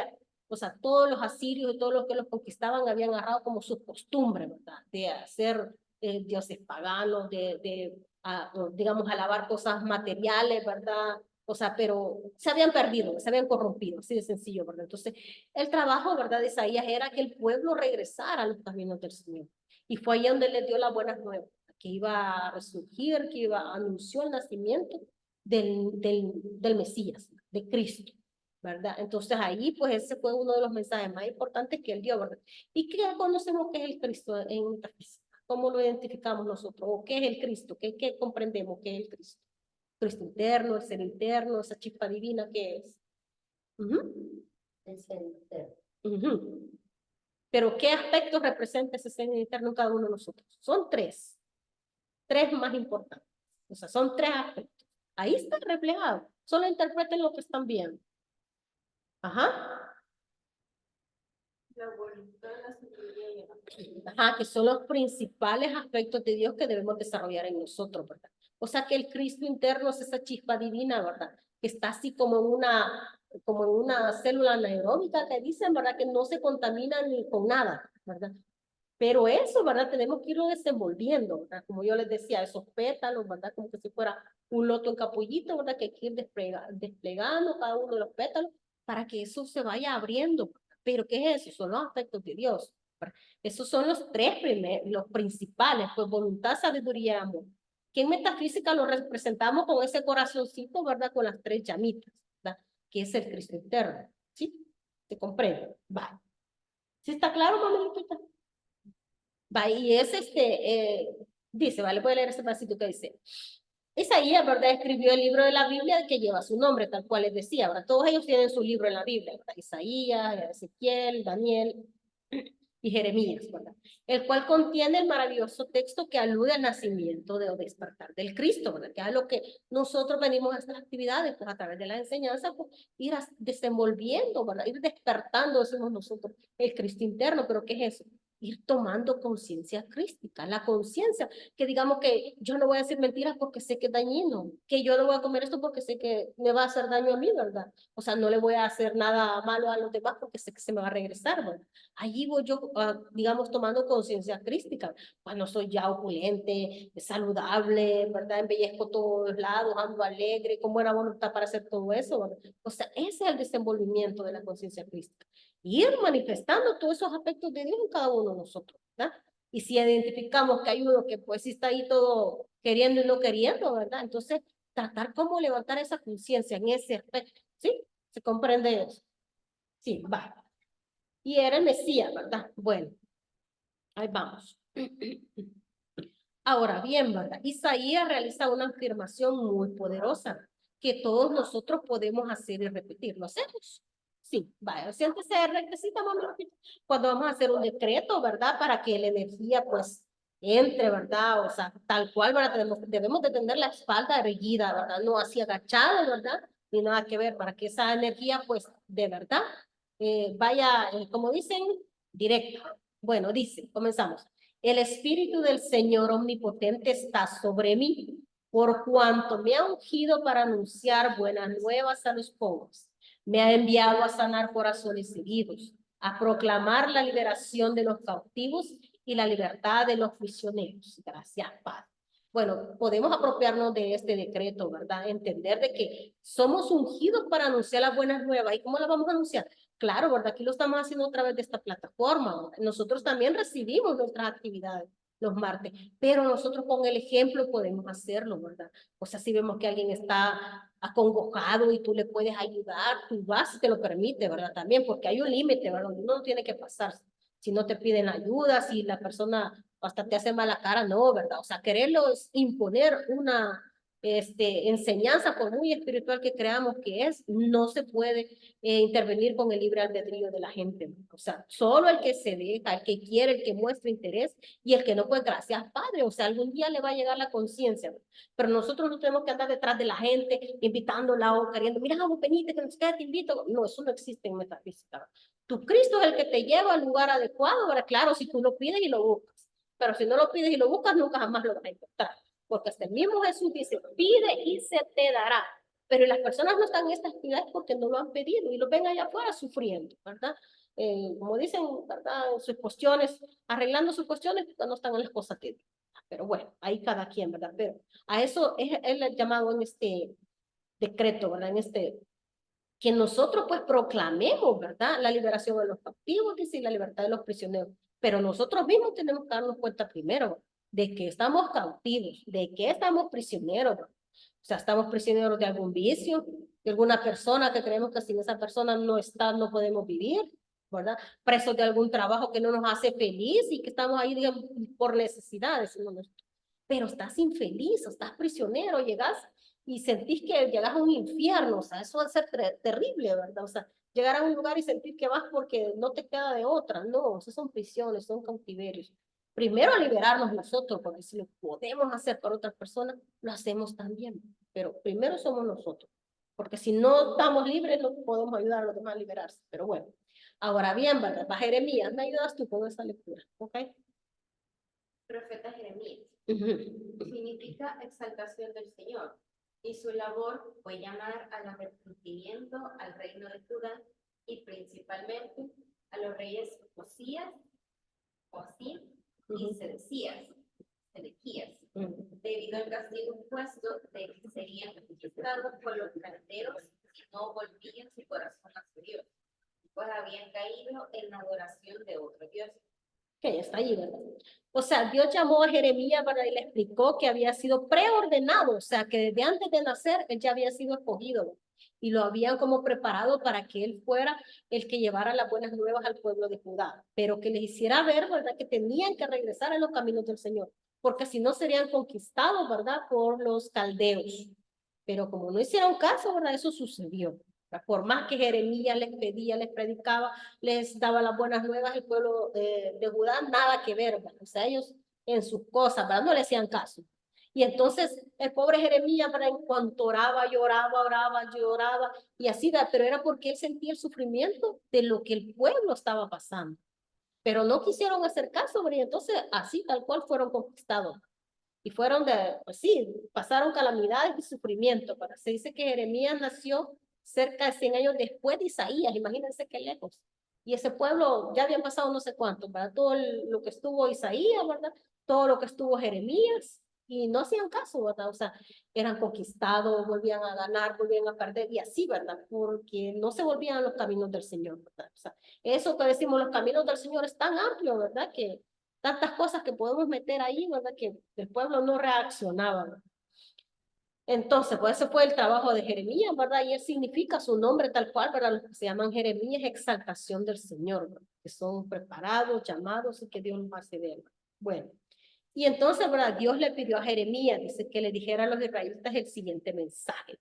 o sea, todos los asirios y todos los que los conquistaban habían agarrado como su costumbre, ¿verdad? De hacer dioses paganos, digamos, alabar cosas materiales, ¿verdad? O sea, pero se habían perdido, se habían corrompido, así de sencillo, ¿verdad? Entonces, el trabajo, ¿verdad? De Isaías era que el pueblo regresara a los caminos del Señor. Y fue ahí donde le dio las buenas nuevas, que iba a resurgir, que iba a anunciar el nacimiento del Mesías, de Cristo, ¿verdad? Entonces ahí, pues ese fue uno de los mensajes más importantes que él dio, ¿verdad? ¿Y qué conocemos que es el Cristo en metafísica? ¿Cómo lo identificamos nosotros? ¿O qué es el Cristo? ¿Qué comprendemos que es el Cristo? Cristo interno, el ser interno, esa chispa divina que es. El ser interno. Pero ¿qué aspectos representa ese ser interno en cada uno de nosotros? Son tres más importantes. O sea, son tres aspectos. Ahí está reflejado. Solo interpreten lo que están viendo. Ajá. La voluntad, la sabiduría y el amor. Ajá, que son los principales aspectos de Dios que debemos desarrollar en nosotros, ¿verdad? O sea, que el Cristo interno es esa chispa divina, ¿verdad? Que está así como en una célula anaeróbica que dicen, ¿verdad? Que no se contamina ni con nada, ¿verdad? Pero eso, ¿verdad? Tenemos que irlo desenvolviendo, ¿verdad? Como yo les decía, esos pétalos, ¿verdad? Como que si fuera un loto en capullito, ¿verdad? Que hay que ir desplegando cada uno de los pétalos para que eso se vaya abriendo. Pero ¿qué es eso? Son los aspectos de Dios, ¿verdad? Esos son los los principales, pues voluntad, sabiduría y amor. Que en metafísica lo representamos con ese corazoncito, ¿verdad? Con las tres llamitas, ¿verdad? Que es el Cristo interno, ¿sí? ¿Se comprende? Va. ¿Sí está claro, mamita? Va, y es dice, vale, puede leer ese pasito que dice. Isaías, ¿verdad? Escribió el libro de la Biblia que lleva su nombre, tal cual les decía, ¿verdad? Todos ellos tienen su libro en la Biblia, ¿verdad? Isaías, Ezequiel, Daniel y Jeremías, ¿verdad? El cual contiene el maravilloso texto que alude al nacimiento o despertar del Cristo, ¿verdad? Que es a lo que nosotros venimos a estas actividades, pues a través de la enseñanza, pues ir desenvolviendo, ¿verdad? Ir despertando, decimos nosotros, el Cristo interno, pero ¿qué es eso? Ir tomando conciencia crística, la conciencia, que digamos que yo no voy a decir mentiras porque sé que es dañino, que yo no voy a comer esto porque sé que me va a hacer daño a mí, ¿verdad? O sea, no le voy a hacer nada malo a los demás porque sé que se me va a regresar, ¿verdad? Allí voy yo, digamos, tomando conciencia crística, cuando soy ya opulente, saludable, ¿verdad? Embellezco todos lados, ando alegre, con buena voluntad para hacer todo eso, ¿verdad? O sea, ese es el desenvolvimiento de la conciencia crística. Ir manifestando todos esos aspectos de Dios en cada uno de nosotros, ¿verdad? Y si identificamos que hay uno que pues sí está ahí todo queriendo y no queriendo, ¿verdad? Entonces, tratar cómo levantar esa conciencia en ese aspecto, ¿sí? ¿Se comprende eso? Sí, va. Y era el Mesías, ¿verdad? Bueno, ahí vamos. Ahora bien, ¿verdad? Isaías realiza una afirmación muy poderosa que todos nosotros podemos hacer y repetir. ¿Lo hacemos? Sí, vaya, siéntese recrecita, mami. Cuando vamos a hacer un decreto, ¿verdad? Para que la energía, pues, entre, ¿verdad? O sea, tal cual, ¿verdad? Debemos de tener la espalda erguida, ¿verdad? No así agachado, ¿verdad? Ni nada que ver, para que esa energía, pues, de verdad, vaya, como dicen, directa. Bueno, dice, comenzamos. El Espíritu del Señor Omnipotente está sobre mí, por cuanto me ha ungido para anunciar buenas nuevas a los pobres. Me ha enviado a sanar corazones heridos, a proclamar la liberación de los cautivos y la libertad de los prisioneros. Gracias, Padre. Bueno, podemos apropiarnos de este decreto, ¿verdad? Entender de que somos ungidos para anunciar las buenas nuevas. ¿Y cómo las vamos a anunciar? Claro, ¿verdad? Aquí lo estamos haciendo a través de esta plataforma, ¿verdad? Nosotros también recibimos nuestras actividades los martes, pero nosotros con el ejemplo podemos hacerlo, ¿verdad? O sea, si vemos que alguien está acongojado y tú le puedes ayudar, tú vas si te lo permite, ¿verdad? También, porque hay un límite, ¿verdad? Uno no tiene que pasarse. Si no te piden ayuda, si la persona hasta te hace mala cara, no, ¿verdad? O sea, quererlos imponer una enseñanza, por muy espiritual que creamos que es, no se puede intervenir con el libre albedrío de la gente. O sea, solo el que se deja, el que quiere, el que muestra interés y el que no, pues gracias, Padre. O sea, algún día le va a llegar la conciencia. Pero nosotros no tenemos que andar detrás de la gente, invitándola o queriendo, mira, vamos, venite, que nos queda, te invito. No, eso no existe en metafísica. Tu Cristo es el que te lleva al lugar adecuado, ¿verdad? Claro, si tú lo pides y lo buscas. Pero si no lo pides y lo buscas, nunca jamás lo vas a encontrar. Porque hasta el mismo Jesús dice, pide y se te dará. Pero las personas no están en estas actividades porque no lo han pedido y lo ven allá afuera sufriendo, ¿verdad? Como dicen, ¿verdad? En sus cuestiones, arreglando sus cuestiones, no están en las cosas que... Pero bueno, ahí cada quien, ¿verdad? Pero a eso es el llamado en este decreto, ¿verdad? En este, que nosotros pues proclamemos, ¿verdad? La liberación de los cautivos, dice, y la libertad de los prisioneros. Pero nosotros mismos tenemos que darnos cuenta primero de que estamos cautivos, de que estamos prisioneros, ¿verdad? O sea, estamos prisioneros de algún vicio, de alguna persona que creemos que sin esa persona no está, no podemos vivir, ¿verdad? Presos de algún trabajo que no nos hace feliz y que estamos ahí, digamos, por necesidades. Pero estás infeliz, estás prisionero, llegas y sentís que llegas a un infierno, o sea, eso va a ser terrible, ¿verdad? O sea, llegar a un lugar y sentir que vas porque no te queda de otra, no, esas son prisiones, son cautiverios. Primero liberarnos nosotros, porque si lo podemos hacer para otras personas, lo hacemos también, pero primero somos nosotros, porque si no estamos libres, no podemos ayudar a los demás a liberarse, pero bueno. Ahora bien, ¿verdad? Va Jeremías, me ayudas tú con esa lectura, ¿ok? Profeta Jeremías. Uh-huh. Significa exaltación del Señor, y su labor fue llamar al arrepentimiento al reino de Judá y principalmente a los reyes Josías, Joacim y Sedecías, debido al castigo impuesto de que serían conquistados por los calderos si no volvían su corazón a su Dios, pues habían caído en la adoración de otro Dios. Que ya está ahí, ¿verdad? O sea, Dios llamó a Jeremías, ¿verdad? Y le explicó que había sido preordenado, o sea, que desde antes de nacer él ya había sido escogido, ¿verdad? Y lo habían como preparado para que él fuera el que llevara las buenas nuevas al pueblo de Judá, pero que les hiciera ver, ¿verdad? Que tenían que regresar a los caminos del Señor, porque si no serían conquistados, ¿verdad? Por los caldeos. Pero como no hicieron caso, ¿verdad? Eso sucedió. Por más que Jeremías les pedía, les predicaba, les daba las buenas nuevas, el pueblo de Judá, nada que ver, ¿verdad? O sea, ellos en sus cosas, ¿verdad? No le hacían caso. Y entonces el pobre Jeremías, ¿verdad? En cuanto oraba, lloraba, y así, ¿verdad? Pero era porque él sentía el sufrimiento de lo que el pueblo estaba pasando. Pero no quisieron hacer caso, ¿verdad? Y entonces así, tal cual, fueron conquistados. Y fueron pues sí, pasaron calamidades y sufrimiento. Se dice que Jeremías nació cerca de 100 años después de Isaías, imagínense qué lejos. Y ese pueblo ya habían pasado no sé cuánto, ¿verdad? Todo lo que estuvo Isaías, ¿verdad? Todo lo que estuvo Jeremías, y no hacían caso, ¿verdad? O sea, eran conquistados, volvían a ganar, volvían a perder, y así, ¿verdad? Porque no se volvían a los caminos del Señor, ¿verdad? O sea, eso que decimos, los caminos del Señor es tan amplio, ¿verdad? Que tantas cosas que podemos meter ahí, ¿verdad? Que el pueblo no reaccionaba, ¿verdad? Entonces, pues ese fue el trabajo de Jeremías, ¿verdad? Y él significa su nombre tal cual, ¿verdad? Los que se llaman Jeremías, exaltación del Señor, ¿verdad? Que son preparados, llamados y que Dios los hace ver. Bueno, y entonces, ¿verdad? Dios le pidió a Jeremías, dice que le dijera a los israelitas el siguiente mensaje.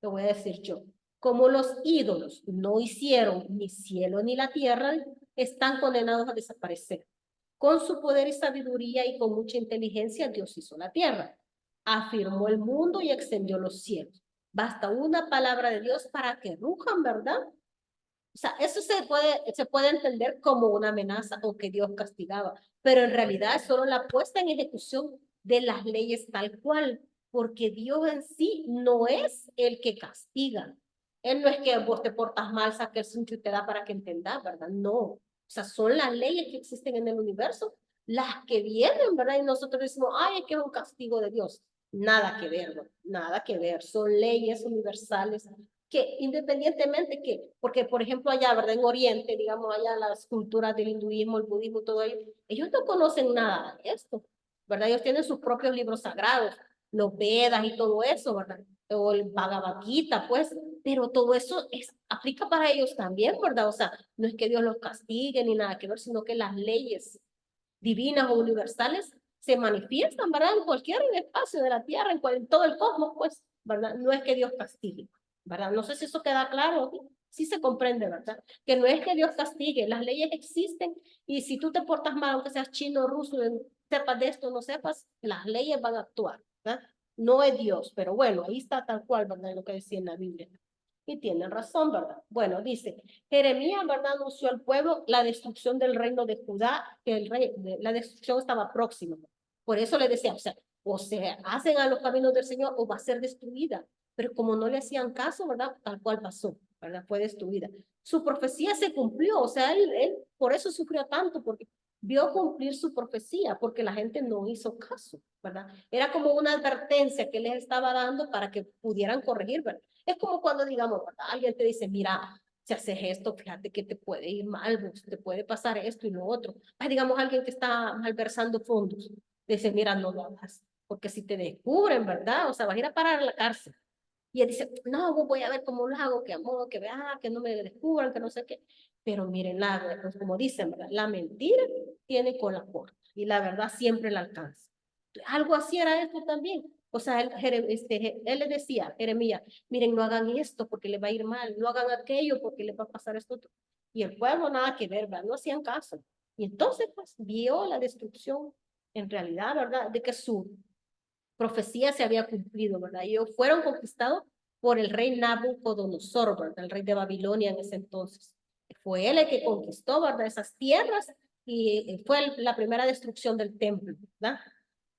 Lo voy a decir yo. Como los ídolos no hicieron ni cielo ni la tierra, están condenados a desaparecer. Con su poder y sabiduría y con mucha inteligencia, Dios hizo la tierra, afirmó el mundo y extendió los cielos. Basta una palabra de Dios para que rujan, ¿verdad? O sea, eso se puede entender como una amenaza o que Dios castigaba, pero en realidad es solo la puesta en ejecución de las leyes tal cual, porque Dios en sí no es el que castiga. Él no es que vos te portas mal, saque el cincho y te da para que entendas, ¿verdad? No. O sea, son las leyes que existen en el universo las que vienen, ¿verdad? Y nosotros decimos, ay, es que es un castigo de Dios. Nada que ver, ¿no? Nada que ver. Son leyes universales que independientemente que, porque por ejemplo allá, ¿verdad? En Oriente, digamos allá las culturas del hinduismo, el budismo, todo ellos no conocen nada de esto, ¿verdad? Ellos tienen sus propios libros sagrados, los Vedas y todo eso, ¿verdad? O el Bhagavad Gita, pues, pero todo eso aplica para ellos también, ¿verdad? O sea, no es que Dios los castigue ni nada que ver, sino que las leyes divinas o universales se manifiestan, ¿verdad? En cualquier espacio de la tierra, en todo el cosmos, pues, ¿verdad? No es que Dios castigue, ¿verdad? No sé si eso queda claro, sí se comprende, ¿verdad? Que no es que Dios castigue, las leyes existen y si tú te portas mal, aunque seas chino, ruso, sepas de esto, no sepas, las leyes van a actuar, ¿verdad? No es Dios, pero bueno, ahí está tal cual, ¿verdad? Lo que decía en la Biblia. Y tienen razón, ¿verdad? Bueno, dice, Jeremías, ¿verdad? Anunció al pueblo la destrucción del reino de Judá, que la destrucción estaba próxima. Por eso le decía, o se hacen a los caminos del Señor o va a ser destruida. Pero como no le hacían caso, ¿verdad? Tal cual pasó, ¿verdad? Fue destruida. Su profecía se cumplió, o sea, él por eso sufrió tanto, porque vio cumplir su profecía, porque la gente no hizo caso, ¿verdad? Era como una advertencia que les estaba dando para que pudieran corregir, ¿verdad? Es como cuando, digamos, alguien te dice, mira, si haces esto, fíjate que te puede ir mal, vos, te puede pasar esto y lo otro. Ay, digamos, alguien que está malversando fondos, dice, mira, no lo hagas, porque si te descubren, ¿verdad? O sea, vas a ir a parar a la cárcel. Y él dice, no, voy a ver cómo lo hago, que amor, que vea, que no me descubran, que no sé qué. Pero miren, pues, como dicen, ¿verdad? La mentira tiene cola corta y la verdad siempre la alcanza. Algo así era esto también. O sea, él le decía, Jeremías, miren, no hagan esto porque le va a ir mal, no hagan aquello porque le va a pasar esto. Y el pueblo nada que ver, ¿verdad? No hacían caso. Y entonces, pues, vio la destrucción en realidad, ¿verdad? De que su profecía se había cumplido, ¿verdad? Ellos fueron conquistados por el rey Nabucodonosor, ¿verdad? El rey de Babilonia en ese entonces. Fue él el que conquistó, ¿verdad? Esas tierras y fue la primera destrucción del templo, ¿verdad?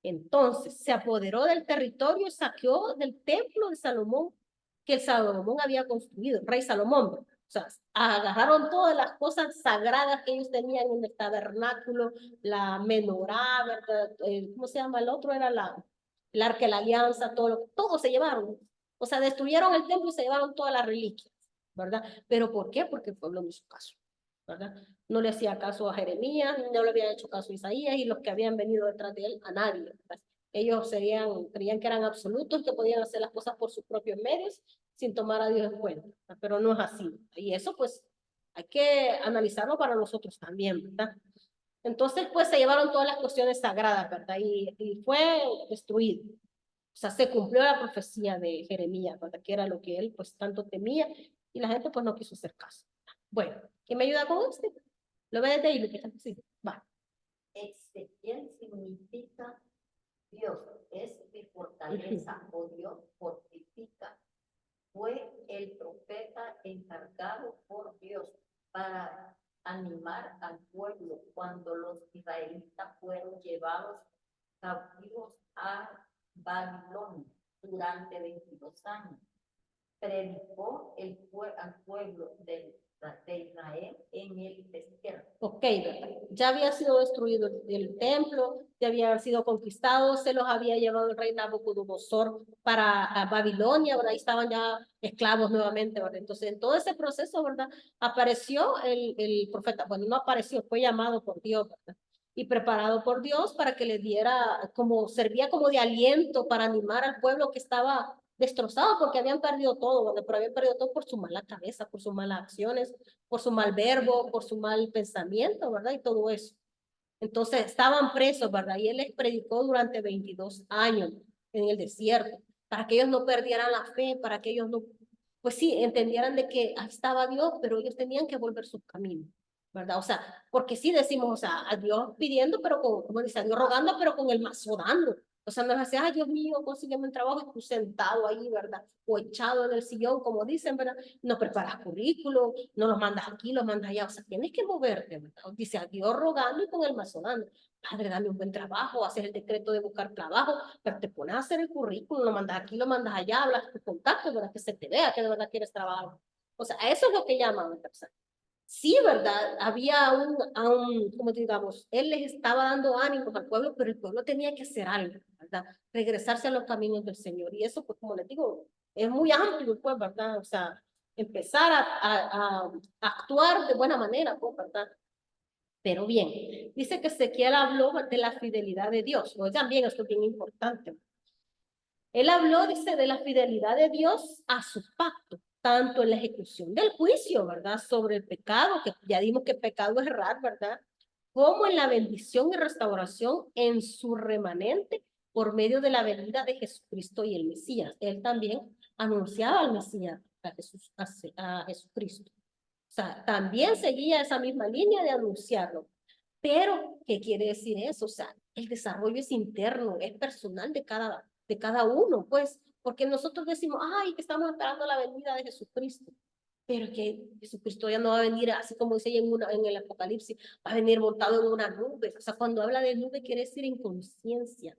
Entonces se apoderó del territorio y saqueó del templo de Salomón que el Salomón había construido, el rey Salomón. ¿Verdad? O sea, agarraron todas las cosas sagradas que ellos tenían en el tabernáculo, la menorá, ¿verdad? ¿Cómo se llama? El otro era el arca de la alianza, todo se llevaron. O sea, destruyeron el templo y se llevaron todas las reliquias, ¿verdad? ¿Pero por qué? Porque el pueblo no hizo caso, ¿verdad? No le hacía caso a Jeremías, no le habían hecho caso a Isaías y los que habían venido detrás de él, a nadie, ¿verdad? Ellos creían que eran absolutos, que podían hacer las cosas por sus propios medios sin tomar a Dios en cuenta, ¿verdad? Pero no es así. Y eso pues hay que analizarlo para nosotros también, ¿verdad? Entonces, pues se llevaron todas las cuestiones sagradas, ¿verdad? Y fue destruido. O sea, se cumplió la profecía de Jeremías, ¿verdad? Que era lo que él pues tanto temía y la gente pues no quiso hacer caso. Bueno, ¿quién me ayuda con este? Lo ve desde ahí, lo que está así. Va. Ezequiel significa Dios es mi fortaleza o Dios fortifica. Fue el profeta encargado por Dios para animar al pueblo cuando los israelitas fueron llevados cautivos a Babilonia durante 22 años. Predicó al pueblo de Israel en el desierto. Ok, ¿verdad? Ya había sido destruido el templo, ya había sido conquistado, se los había llevado el rey Nabucodonosor para Babilonia, ¿verdad? Ahí estaban ya esclavos nuevamente, ¿verdad? Entonces, en todo ese proceso, ¿verdad? Apareció el profeta, bueno, no apareció, fue llamado por Dios, ¿verdad? Y preparado por Dios para que le diera, servía como de aliento para animar al pueblo que estaba destrozado porque habían perdido todo, ¿verdad? Pero habían perdido todo por su mala cabeza, por sus malas acciones, por su mal verbo, por su mal pensamiento, ¿verdad? Y todo eso. Entonces estaban presos, ¿verdad? Y él les predicó durante 22 años en el desierto, para que ellos no perdieran la fe, para que ellos no, pues sí, entendieran de que ahí estaba Dios, pero ellos tenían que volver sus caminos, ¿verdad? O sea, porque sí decimos, o sea, a Dios pidiendo, pero como dice, a Dios rogando, pero con el mazo dando. O sea, no es así, ay, Dios mío, consígueme un trabajo y tú sentado ahí, ¿verdad? O echado en el sillón, como dicen, ¿verdad? No preparas currículum, no los mandas aquí, los mandas allá. O sea, tienes que moverte, ¿verdad? Dice a Dios rogando y con el mazo dando. Padre, dame un buen trabajo, haces el decreto de buscar trabajo, pero te pones a hacer el currículum, lo mandas aquí, lo mandas allá, hablas tu contacto, ¿verdad? Que se te vea que de verdad quieres trabajar. O sea, eso es lo que llaman, ¿verdad? sí, ¿verdad? Había como digamos, él les estaba dando ánimos al pueblo, pero el pueblo tenía que hacer algo, ¿verdad? Regresarse a los caminos del Señor. Y eso, pues, como les digo, es muy amplio, pues, ¿verdad? O sea, empezar a actuar de buena manera, pues, ¿verdad? Pero bien, dice que Ezequiel habló de la fidelidad de Dios. Oigan bien, esto es bien importante. Él habló, dice, de la fidelidad de Dios a su pacto, tanto en la ejecución del juicio, ¿verdad? Sobre el pecado, que ya dimos que pecado es errar, ¿verdad? Como en la bendición y restauración en su remanente por medio de la venida de Jesucristo y el Mesías. Él también anunciaba al Mesías, a Jesucristo. O sea, también seguía esa misma línea de anunciarlo. Pero, ¿qué quiere decir eso? O sea, el desarrollo es interno, es personal de cada uno, pues, porque nosotros decimos, ay, que estamos esperando la venida de Jesucristo, pero que Jesucristo ya no va a venir así como dice en el Apocalipsis, va a venir montado en una nube. O sea, cuando habla de nube quiere decir en conciencia,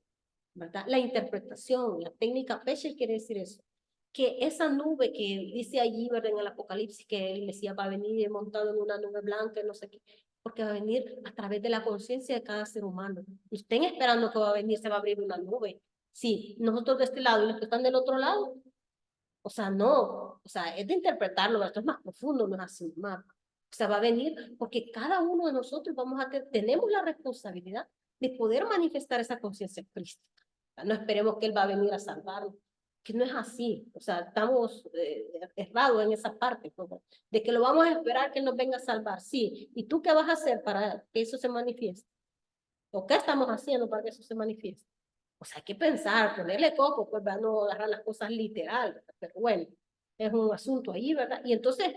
¿verdad? La interpretación, la técnica Pesher quiere decir eso, que esa nube que dice allí, ¿verdad? En el Apocalipsis, que el Mesías va a venir montado en una nube blanca, no sé qué, porque va a venir a través de la conciencia de cada ser humano. Y estén esperando que va a venir, se va a abrir una nube. Sí, nosotros de este lado y los que están del otro lado, o sea, no, o sea, es de interpretarlo, esto es más profundo, no es así más. O sea, va a venir porque cada uno de nosotros tenemos la responsabilidad de poder manifestar esa conciencia crística. No esperemos que Él va a venir a salvarnos, que no es así. O sea, estamos errados en esa parte, pues, de que lo vamos a esperar que Él nos venga a salvar. Sí, ¿y tú qué vas a hacer para que eso se manifieste? ¿O qué estamos haciendo para que eso se manifieste? O sea, hay que pensar, ponerle coco, pues, ¿verdad? No agarrar las cosas literal, ¿verdad? Pero bueno, es un asunto ahí, ¿verdad? Y entonces,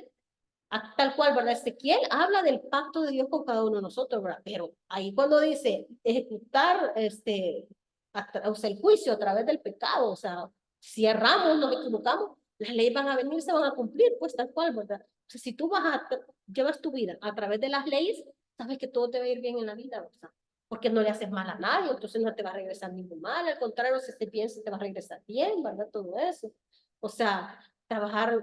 tal cual, ¿verdad? Ezequiel habla del pacto de Dios con cada uno de nosotros, ¿verdad? Pero ahí cuando dice ejecutar, o sea, el juicio a través del pecado, o sea, si erramos, nos equivocamos, las leyes van a venir, se van a cumplir, pues tal cual, ¿verdad? O sea, si tú llevas tu vida a través de las leyes, sabes que todo te va a ir bien en la vida, ¿verdad? Porque no le haces mal a nadie, entonces no te va a regresar ningún mal, al contrario, si te piensas, te va a regresar bien, ¿verdad? Todo eso. O sea, trabajar,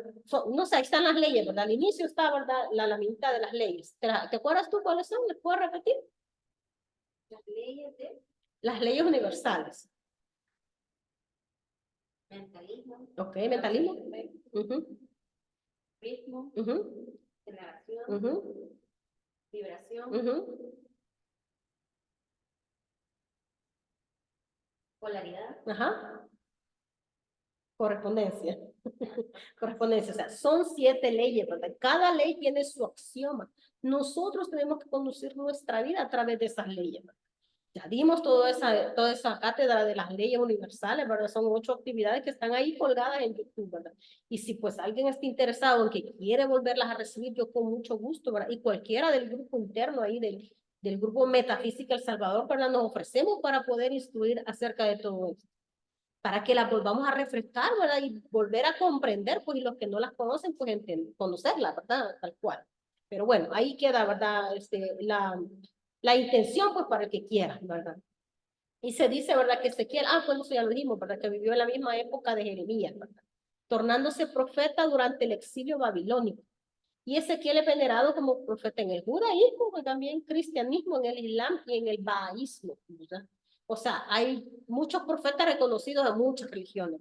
no sé, ahí están las leyes, ¿verdad? Al inicio está, ¿verdad? La mitad de las leyes. ¿Te acuerdas tú cuáles son? ¿Les puedo repetir? Las leyes de Las leyes universales. mentalismo, Ok, mentalismo. ritmo, Uh -huh, generación, uh -huh, vibración, uh -huh. polaridad. Ajá. Correspondencia. Correspondencia. O sea, son 7 leyes, ¿verdad? Cada ley tiene su axioma. Nosotros tenemos que conducir nuestra vida a través de esas leyes, ¿verdad? Ya dimos toda esa cátedra de las leyes universales, ¿verdad? Son 8 actividades que están ahí colgadas en YouTube, ¿verdad? Y si pues alguien está interesado en que quiere volverlas a recibir, yo con mucho gusto, ¿verdad? Y cualquiera del grupo interno ahí, del grupo Metafísica El Salvador, ¿verdad? Nos ofrecemos para poder instruir acerca de todo esto, para que las volvamos a refrescar, ¿verdad? Y volver a comprender, pues, y los que no las conocen, pues, conocerlas, ¿verdad? Tal cual. Pero bueno, ahí queda, ¿verdad? La intención, pues, para el que quiera, ¿verdad? Y se dice, ¿verdad? Que Ezequiel, pues eso ya lo dijimos, ¿verdad? Que vivió en la misma época de Jeremías, ¿verdad? Tornándose profeta durante el exilio babilónico. Y Ezequiel es venerado como profeta en el judaísmo, pero también cristianismo, en el islam y en el bahaísmo, ¿verdad? O sea, hay muchos profetas reconocidos de muchas religiones,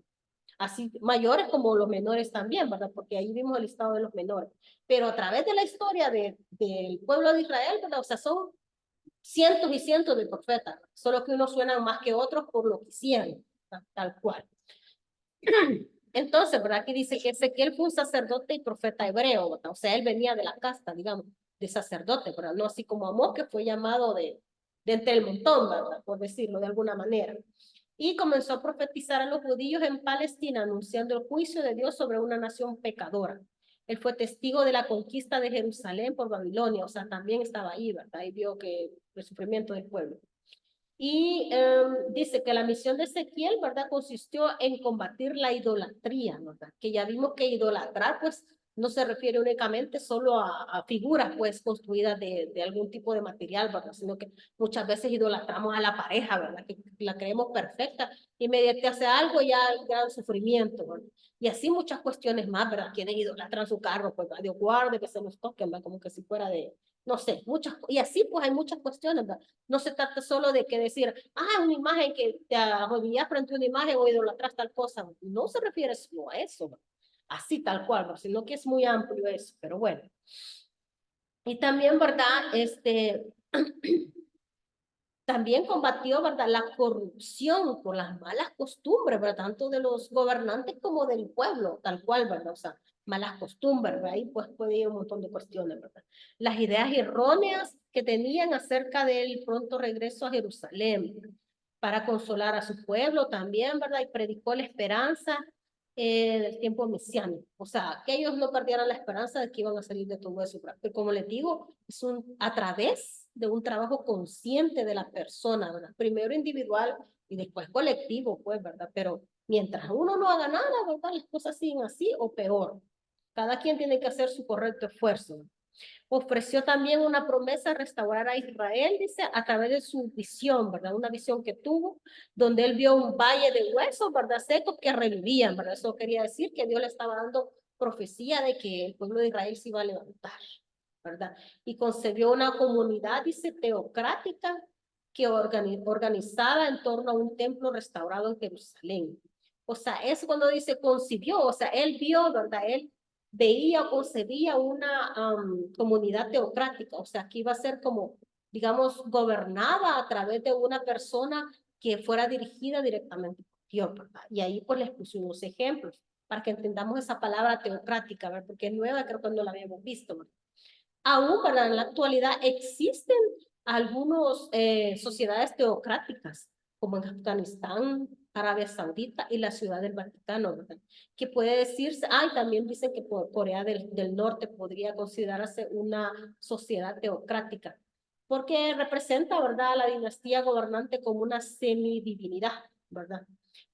así mayores como los menores también, ¿verdad? Porque ahí vimos el listado de los menores. Pero a través de la historia del pueblo de Israel, ¿verdad? O sea, son cientos y cientos de profetas, solo que unos suenan más que otros por lo que hicieron, tal cual. Entonces, ¿verdad? Aquí dice que Ezequiel fue un sacerdote y profeta hebreo, ¿verdad? O sea, él venía de la casta, digamos, de sacerdote, ¿verdad? No así como Amós, que fue llamado de entre el montón, ¿verdad? Por decirlo de alguna manera. Y comenzó a profetizar a los judíos en Palestina, anunciando el juicio de Dios sobre una nación pecadora. Él fue testigo de la conquista de Jerusalén por Babilonia, o sea, también estaba ahí, ¿verdad? Y vio que el sufrimiento del pueblo. Y dice que la misión de Ezequiel, ¿verdad? Consistió en combatir la idolatría, ¿verdad? Que ya vimos que idolatrar, pues, no se refiere únicamente solo a figuras pues construidas de algún tipo de material, ¿verdad? Sino que muchas veces idolatramos a la pareja, ¿verdad? Que la creemos perfecta y mediante hace algo ya hay gran sufrimiento, ¿verdad? Y así muchas cuestiones más, ¿verdad? Quienes idolatran su carro, pues, ¿verdad? Dios guarde que se nos toquen, ¿verdad? Como que si fuera de, no sé, muchas, y así pues hay muchas cuestiones, ¿verdad? No se trata solo de que decir, una imagen que te arrodillas frente a una imagen o idolatras tal cosa, no se refiere solo a eso, ¿verdad? Así tal cual, ¿no? Sino que es muy amplio eso, pero bueno. Y también, ¿verdad? También combatió, ¿verdad? La corrupción por las malas costumbres, ¿verdad? Tanto de los gobernantes como del pueblo, tal cual, ¿verdad? O sea, malas costumbres, ¿verdad? Ahí pues puede ir un montón de cuestiones, ¿verdad? Las ideas erróneas que tenían acerca del pronto regreso a Jerusalén, para consolar a su pueblo también, ¿verdad? Y predicó la esperanza del tiempo mesiánico. O sea, que ellos no perdieran la esperanza de que iban a salir de todo eso. Pero como les digo, es a través de un trabajo consciente de la persona, ¿verdad? Primero individual y después colectivo, pues, ¿verdad? Pero mientras uno no haga nada, ¿verdad? Las cosas siguen así o peor. Cada quien tiene que hacer su correcto esfuerzo. Ofreció también una promesa de restaurar a Israel, dice, a través de su visión, ¿verdad? Una visión que tuvo, donde él vio un valle de huesos, ¿verdad? Secos que revivían, ¿verdad? Eso quería decir que Dios le estaba dando profecía de que el pueblo de Israel se iba a levantar, ¿verdad? Y concebió una comunidad, dice, teocrática, que organizada en torno a un templo restaurado en Jerusalén. O sea, es cuando dice concibió, o sea, él vio, ¿verdad? Él veía o concebía una comunidad teocrática, o sea, que iba a ser como, digamos, gobernada a través de una persona que fuera dirigida directamente por Dios, ¿verdad? Y ahí pues les puse unos ejemplos para que entendamos esa palabra teocrática, ¿verdad? Porque es nueva, creo que no la habíamos visto, ¿verdad? Aún, ¿verdad? En la actualidad existen algunas sociedades teocráticas, como en Afganistán, Arabia Saudita y la Ciudad del Vaticano, ¿verdad? Que puede decirse, también dicen que Corea del Norte podría considerarse una sociedad teocrática, porque representa, ¿verdad?, a la dinastía gobernante como una semidivinidad, ¿verdad?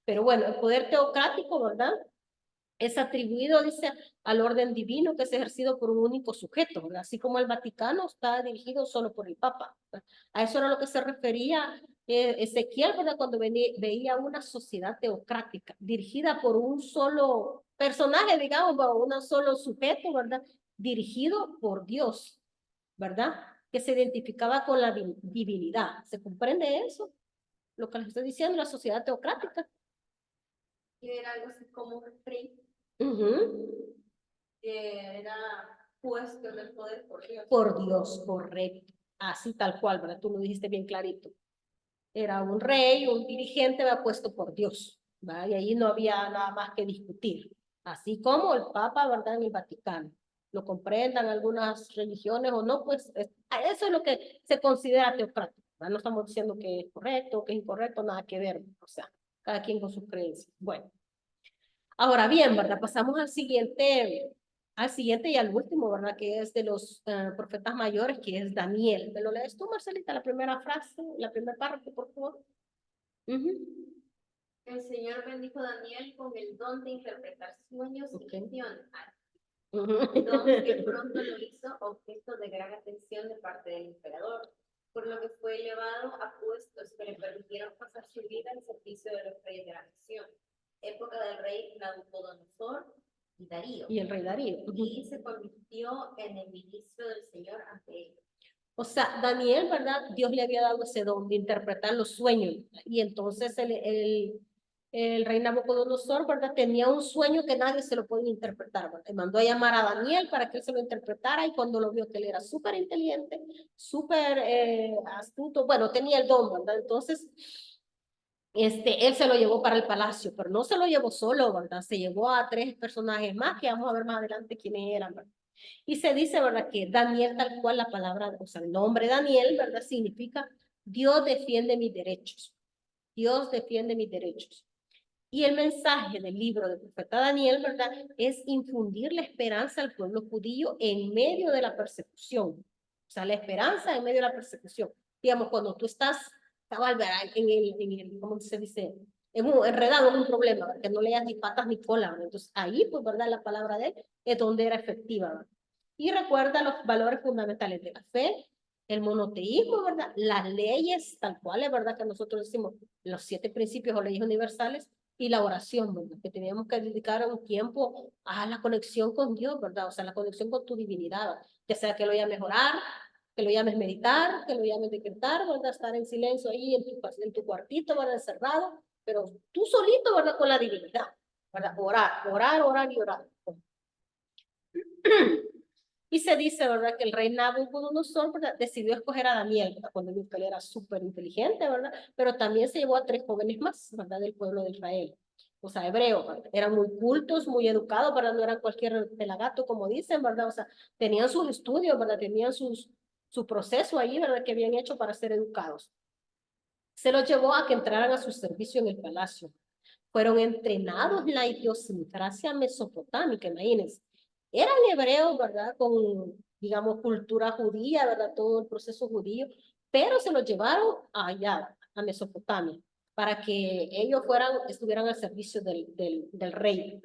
Pero bueno, el poder teocrático, ¿verdad?, es atribuido, dice, al orden divino que es ejercido por un único sujeto, ¿verdad? Así como el Vaticano está dirigido solo por el Papa, ¿verdad? A eso era lo que se refería Ezequiel, ¿verdad? Cuando veía una sociedad teocrática dirigida por un solo personaje, digamos, o un solo sujeto, ¿verdad? Dirigido por Dios, ¿verdad? Que se identificaba con la divinidad. ¿Se comprende eso? Lo que les estoy diciendo, la sociedad teocrática. Y era algo así como un rey que era puesto en el poder por Dios. Por Dios, correcto. Así tal cual, ¿verdad? Tú lo dijiste bien clarito. Era un rey, un dirigente, había puesto por Dios, ¿verdad? Y ahí no había nada más que discutir. Así como el Papa, ¿verdad? En el Vaticano. Lo comprendan algunas religiones o no, pues eso es lo que se considera teocrático, ¿verdad? No estamos diciendo que es correcto, que es incorrecto, nada que ver. O sea, cada quien con sus creencias. Bueno. Ahora bien, ¿verdad? Pasamos al siguiente y al último, ¿verdad? Que es de los profetas mayores, que es Daniel. ¿Me lo lees tú, Marcelita, la primera frase, la primera parte, por favor? El Señor bendijo a Daniel con el don de interpretar sueños y visiones. Don que pronto lo hizo objeto de gran atención de parte del emperador, por lo que fue elevado a puestos que le permitieron pasar su vida en servicio de los reyes de la nación. Época del rey Nabucodonosor y Darío. Y el rey Darío. Y se convirtió en el ministro del Señor ante él. O sea, Daniel, ¿verdad? Dios le había dado ese don de interpretar los sueños. Y entonces el rey Nabucodonosor, ¿verdad? Tenía un sueño que nadie se lo podía interpretar, ¿verdad? Y mandó a llamar a Daniel para que él se lo interpretara, y cuando lo vio que él era súper inteligente, súper astuto, bueno, tenía el don, ¿verdad? Entonces, él se lo llevó para el palacio, pero no se lo llevó solo, ¿verdad? Se llevó a 3 personajes más, que vamos a ver más adelante quiénes eran, ¿verdad? Y se dice, ¿verdad?, que Daniel, tal cual la palabra, o sea, el nombre Daniel, ¿verdad?, significa Dios defiende mis derechos. Dios defiende mis derechos. Y el mensaje del libro del profeta Daniel, ¿verdad?, es infundir la esperanza al pueblo judío en medio de la persecución. O sea, la esperanza en medio de la persecución. Digamos, cuando tú estás, cabal, ¿verdad?, ¿cómo se dice? enredado en un problema, ¿verdad? Que no le das ni patas ni cola, ¿verdad? Entonces ahí, pues, ¿verdad? La palabra de él es donde era efectiva, ¿verdad? Y recuerda los valores fundamentales de la fe, el monoteísmo, ¿verdad? Las leyes, tal cual es verdad que nosotros decimos los 7 principios o leyes universales, y la oración, ¿verdad? Que teníamos que dedicar un tiempo a la conexión con Dios, ¿verdad? O sea, la conexión con tu divinidad, ¿verdad? Ya sea que lo llames orar, que lo llames meditar, que lo llames decretar, ¿verdad? Estar en silencio ahí en tu cuartito, ¿verdad? Encerrado, pero tú solito, ¿verdad? Con la divinidad, ¿verdad? Orar, orar, orar y orar. Y se dice, ¿verdad? Que el rey Nabucodonosor, ¿verdad? Decidió escoger a Daniel, ¿verdad? Cuando vio que él era súper inteligente, ¿verdad? Pero también se llevó a 3 jóvenes más, ¿verdad? Del pueblo de Israel. O sea, hebreos, ¿verdad? Eran muy cultos, muy educados, ¿verdad? No eran cualquier pelagato, como dicen, ¿verdad? O sea, tenían sus estudios, ¿verdad? Tenían su proceso ahí, ¿verdad? Que habían hecho para ser educados. Se los llevó a que entraran a su servicio en el palacio. Fueron entrenados en la idiosincrasia mesopotámica, imagínense. Eran hebreos, ¿verdad? Con, digamos, cultura judía, ¿verdad? Todo el proceso judío, pero se los llevaron allá, a Mesopotamia, para que ellos estuvieran al servicio del rey.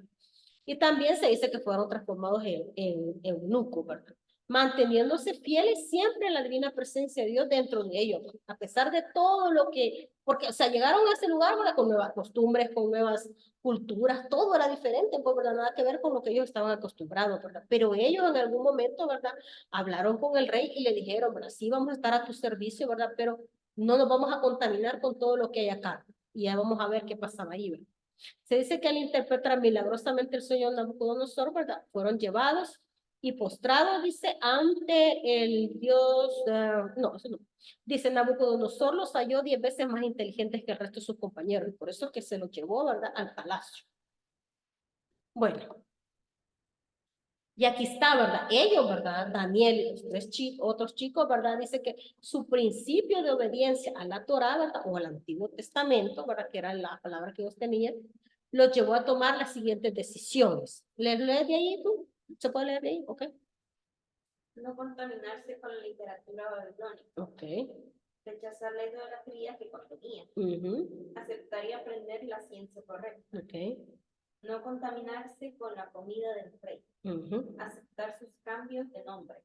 Y también se dice que fueron transformados en eunucos, ¿verdad? Manteniéndose fieles siempre a la divina presencia de Dios dentro de ellos, ¿verdad? A pesar de todo lo que, porque, o sea, llegaron a ese lugar, ¿verdad? Con nuevas costumbres, con nuevas culturas, todo era diferente, pues, ¿verdad? Nada que ver con lo que ellos estaban acostumbrados, ¿verdad? Pero ellos en algún momento, ¿verdad? Hablaron con el rey y le dijeron, ¿verdad? Sí, vamos a estar a tu servicio, ¿verdad? Pero no nos vamos a contaminar con todo lo que hay acá. Y ya vamos a ver qué pasaba ahí, ¿verdad? Se dice que al interpretar milagrosamente el sueño de Nabucodonosor, ¿verdad? Fueron llevados y postrados, dice, ante el Dios, no, eso no. Dice, Nabucodonosor los halló 10 veces más inteligentes que el resto de sus compañeros, y por eso es que se los llevó, ¿verdad?, al palacio. Bueno, y aquí está, ¿verdad? Ellos, ¿verdad? Daniel y los 3 otros chicos, ¿verdad? Dice que su principio de obediencia a la Torá, ¿verdad? O al Antiguo Testamento, ¿verdad? Que era la palabra que ellos tenían, los llevó a tomar las siguientes decisiones. ¿Lees de ahí tú? ¿Se puede leer de ahí? Ok. No contaminarse con la literatura babilónica. Ok. Rechazar la idolatría que contenía. Aceptar y aprender la ciencia correcta. Ok. No contaminarse con la comida del rey. Aceptar sus cambios de nombre.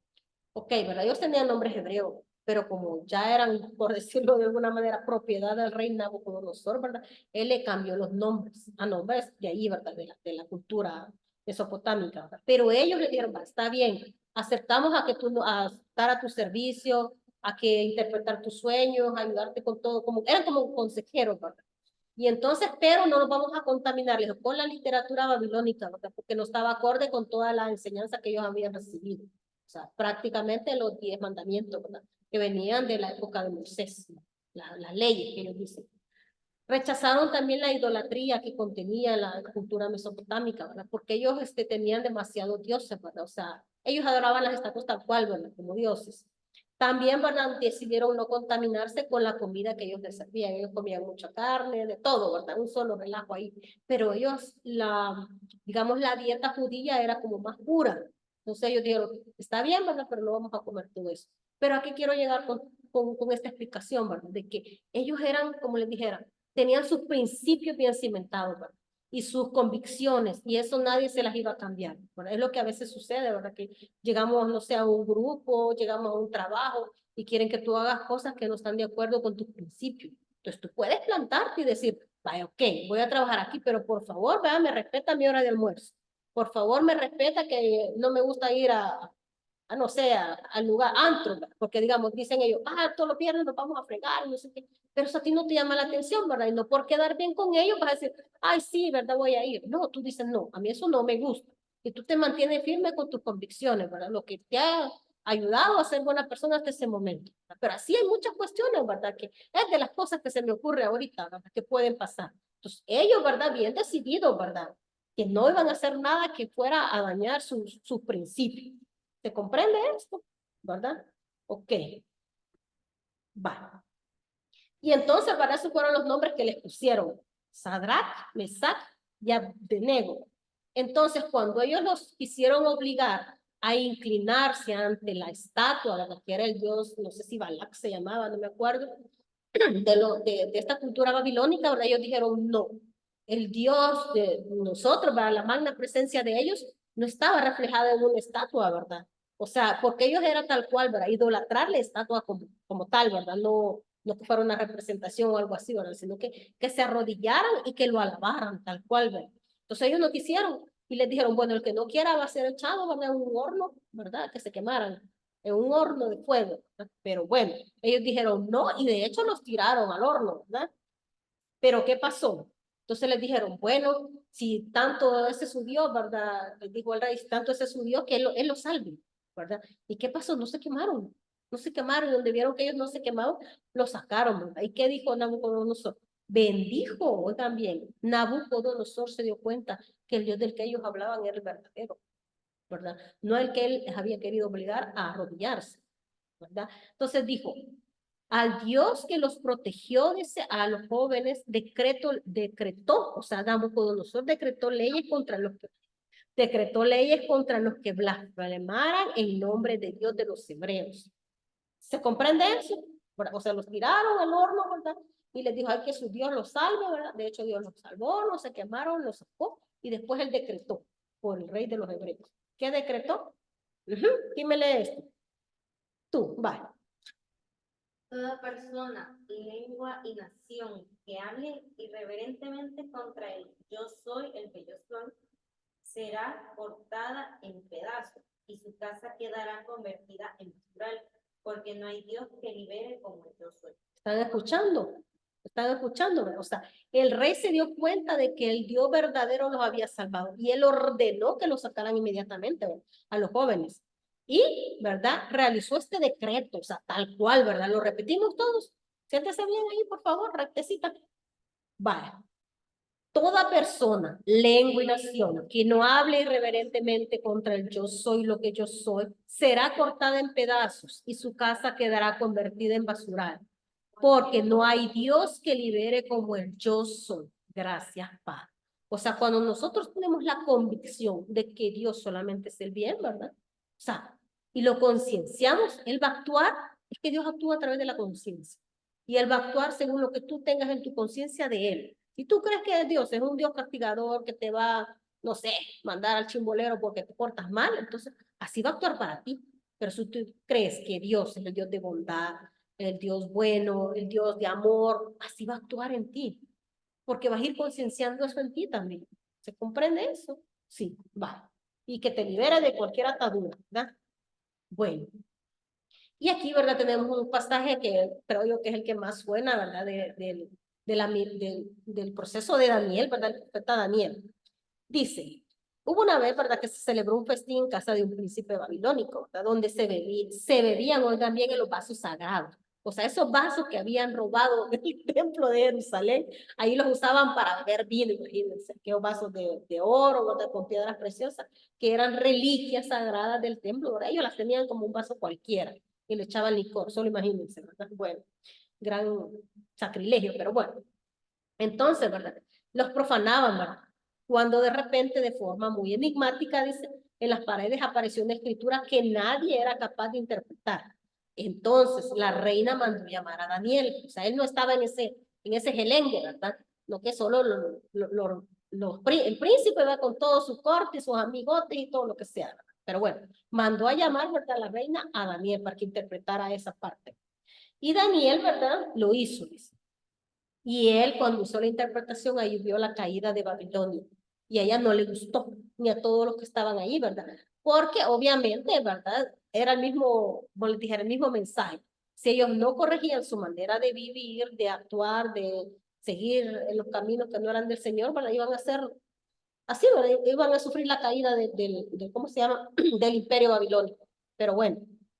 Ok, ¿verdad? Ellos tenían nombres hebreos, pero como ya eran, por decirlo de alguna manera, propiedad del rey Nabucodonosor, ¿verdad? Él le cambió los nombres a nombres de ahí, ¿verdad? De la cultura mesopotámica, ¿verdad? Pero ellos le dijeron, va, está bien, aceptamos a que tú, a estar a tu servicio, a que interpretar tus sueños, ayudarte con todo, como, eran como consejeros, ¿verdad? Y entonces, pero no nos vamos a contaminar con la literatura babilónica, ¿verdad? Porque no estaba acorde con toda la enseñanza que ellos habían recibido. O sea, prácticamente los 10 mandamientos, ¿verdad? Que venían de la época de Moisés, las leyes que ellos dicen. Rechazaron también la idolatría que contenía la cultura mesopotámica, ¿verdad? Porque ellos tenían demasiados dioses, ¿verdad? O sea, ellos adoraban las estatuas tal cual, ¿verdad? Como dioses. También, ¿verdad? Decidieron no contaminarse con la comida que ellos les servían. Ellos comían mucha carne, de todo, ¿verdad? Un solo relajo ahí. Pero ellos, digamos, la dieta judía era como más pura. Entonces ellos dijeron, está bien, ¿verdad? Pero no vamos a comer todo eso. Pero aquí quiero llegar con esta explicación, ¿verdad? De que ellos eran, como les dijera, tenían sus principios bien cimentados, ¿verdad? Y sus convicciones, y eso nadie se las iba a cambiar, ¿verdad? Es lo que a veces sucede, ¿verdad? Que llegamos, no sé, a un grupo, llegamos a un trabajo y quieren que tú hagas cosas que no están de acuerdo con tus principios. Entonces tú puedes plantarte y decir, vaya, ok, voy a trabajar aquí, pero por favor, vea, me respeta mi hora de almuerzo. Por favor, me respeta que no me gusta ir no sé, al lugar, antro, porque digamos, dicen ellos, todos los viernes nos vamos a fregar, no sé qué, pero eso a ti no te llama la atención, ¿verdad? Y no por quedar bien con ellos vas a decir, ay, sí, ¿verdad? Voy a ir. No, tú dices, no, a mí eso no me gusta. Y tú te mantienes firme con tus convicciones, ¿verdad? Lo que te ha ayudado a ser buena persona hasta ese momento. ¿Verdad? Pero así hay muchas cuestiones, ¿verdad? Que es de las cosas que se me ocurre ahorita, ¿verdad? Que pueden pasar. Entonces, ellos, ¿verdad? Bien decididos, ¿verdad? Que no iban a hacer nada que fuera a dañar sus principios. ¿Se comprende esto? ¿Verdad? Ok. Va. Y entonces para eso fueron los nombres que les pusieron. Sadrach, Mesach y Abednego. Entonces cuando ellos los quisieron obligar a inclinarse ante la estatua, ¿verdad? Que era el dios, no sé si Balak se llamaba, no me acuerdo. de esta cultura babilónica, ¿verdad? Ellos dijeron no. El Dios de nosotros, ¿verdad? La magna presencia de ellos no estaba reflejada en una estatua, ¿verdad? O sea, porque ellos eran tal cual, ¿verdad? Idolatrar la estatua como tal, ¿verdad? No que fuera una representación o algo así, ¿verdad? Sino que se arrodillaran y que lo alabaran tal cual, ¿verdad? Entonces ellos no quisieron y les dijeron, bueno, el que no quiera va a ser echado, ¿verdad? En un horno, ¿verdad? Que se quemaran en un horno de fuego, ¿verdad? Pero bueno, ellos dijeron no y de hecho los tiraron al horno, ¿verdad? Pero ¿qué pasó? Entonces les dijeron, bueno, si tanto ese es su Dios, ¿verdad? Les dijo el rey, si tanto ese es su Dios, que él lo salve, ¿verdad? ¿Y qué pasó? No se quemaron, no se quemaron, donde vieron que ellos no se quemaron, lo sacaron, ¿verdad? ¿Y qué dijo Nabucodonosor? Bendijo, oigan bien, Nabucodonosor se dio cuenta que el Dios del que ellos hablaban era el verdadero, ¿verdad? No el que él les había querido obligar a arrodillarse, ¿verdad? Entonces dijo, al Dios que los protegió, dice, a los jóvenes, decretó, o sea, Nabucodonosor decretó leyes contra los que blasfemaran el nombre de Dios de los hebreos. ¿Se comprende eso? O sea, los tiraron al horno, ¿verdad? Y les dijo, ay, que su Dios los salve, ¿verdad? De hecho, Dios los salvó, no se quemaron, los sacó, y después él decretó por el rey de los hebreos. ¿Qué decretó? ¿Quién me lee esto? Tú, va. Toda persona, lengua y nación que hable irreverentemente contra el yo soy el que yo soy, será cortada en pedazos y su casa quedará convertida en basural, porque no hay Dios que libere como el yo soy. ¿Están escuchando? ¿Están escuchando? O sea, el rey se dio cuenta de que el Dios verdadero los había salvado y él ordenó que los sacaran inmediatamente, ¿verdad? A los jóvenes. Y, ¿verdad? Realizó este decreto, o sea, tal cual, ¿verdad? Lo repetimos todos. Siéntese bien ahí, por favor, rectecita. Vaya. Toda persona, lengua y nación que no hable irreverentemente contra el yo soy lo que yo soy, será cortada en pedazos y su casa quedará convertida en basural. Porque no hay Dios que libere como el yo soy. Gracias, Padre. O sea, cuando nosotros tenemos la convicción de que Dios solamente es el bien, ¿verdad? O sea, y lo concienciamos, Él va a actuar, es que Dios actúa a través de la conciencia. Y Él va a actuar según lo que tú tengas en tu conciencia de Él. Si tú crees que Dios es un Dios castigador que te va, no sé, mandar al chimbolero porque te portas mal, entonces así va a actuar para ti. Pero si tú crees que Dios es el Dios de bondad, el Dios bueno, el Dios de amor, así va a actuar en ti, porque vas a ir concienciando eso en ti también. ¿Se comprende eso? Sí, va. Y que te libere de cualquier atadura, ¿verdad? Bueno. Y aquí, ¿verdad? Tenemos un pasaje que creo yo que es el que más suena, ¿verdad? Del proceso de Daniel, ¿verdad? El profeta Daniel. Dice, hubo una vez, ¿verdad? Que se celebró un festín en casa de un príncipe babilónico, ¿verdad? Donde se bebían, oigan bien, en los vasos sagrados. O sea, esos vasos que habían robado del templo de Jerusalén, ahí los usaban para beber vino, imagínense, aquellos vasos de oro, ¿verdad? Con piedras preciosas, que eran reliquias sagradas del templo, ¿verdad? Ellos las tenían como un vaso cualquiera y le echaban licor, solo imagínense, ¿verdad? Bueno, gran sacrilegio, pero bueno. Entonces, ¿verdad? Los profanaban, ¿verdad? Cuando de repente, de forma muy enigmática, dice, en las paredes apareció una escritura que nadie era capaz de interpretar. Entonces, la reina mandó llamar a Daniel. O sea, él no estaba en ese gelengue, ¿verdad? No que solo el príncipe va con todo su corte, sus amigotes y todo lo que sea, ¿verdad? Pero bueno, mandó a llamar, ¿verdad? La reina a Daniel para que interpretara esa parte. Y Daniel, ¿verdad? Lo hizo, dice. Y él, cuando hizo la interpretación, ahí vio la caída de Babilonia. Y a ella no le gustó, ni a todos los que estaban ahí, ¿verdad? Porque obviamente, ¿verdad? Era el mismo, como les dije, el mismo mensaje. Si ellos no corregían su manera de vivir, de actuar, de seguir en los caminos que no eran del Señor, ¿verdad? Iban a ser así, ¿verdad? Iban a sufrir la caída ¿cómo se llama? Del imperio babilónico. Pero bueno,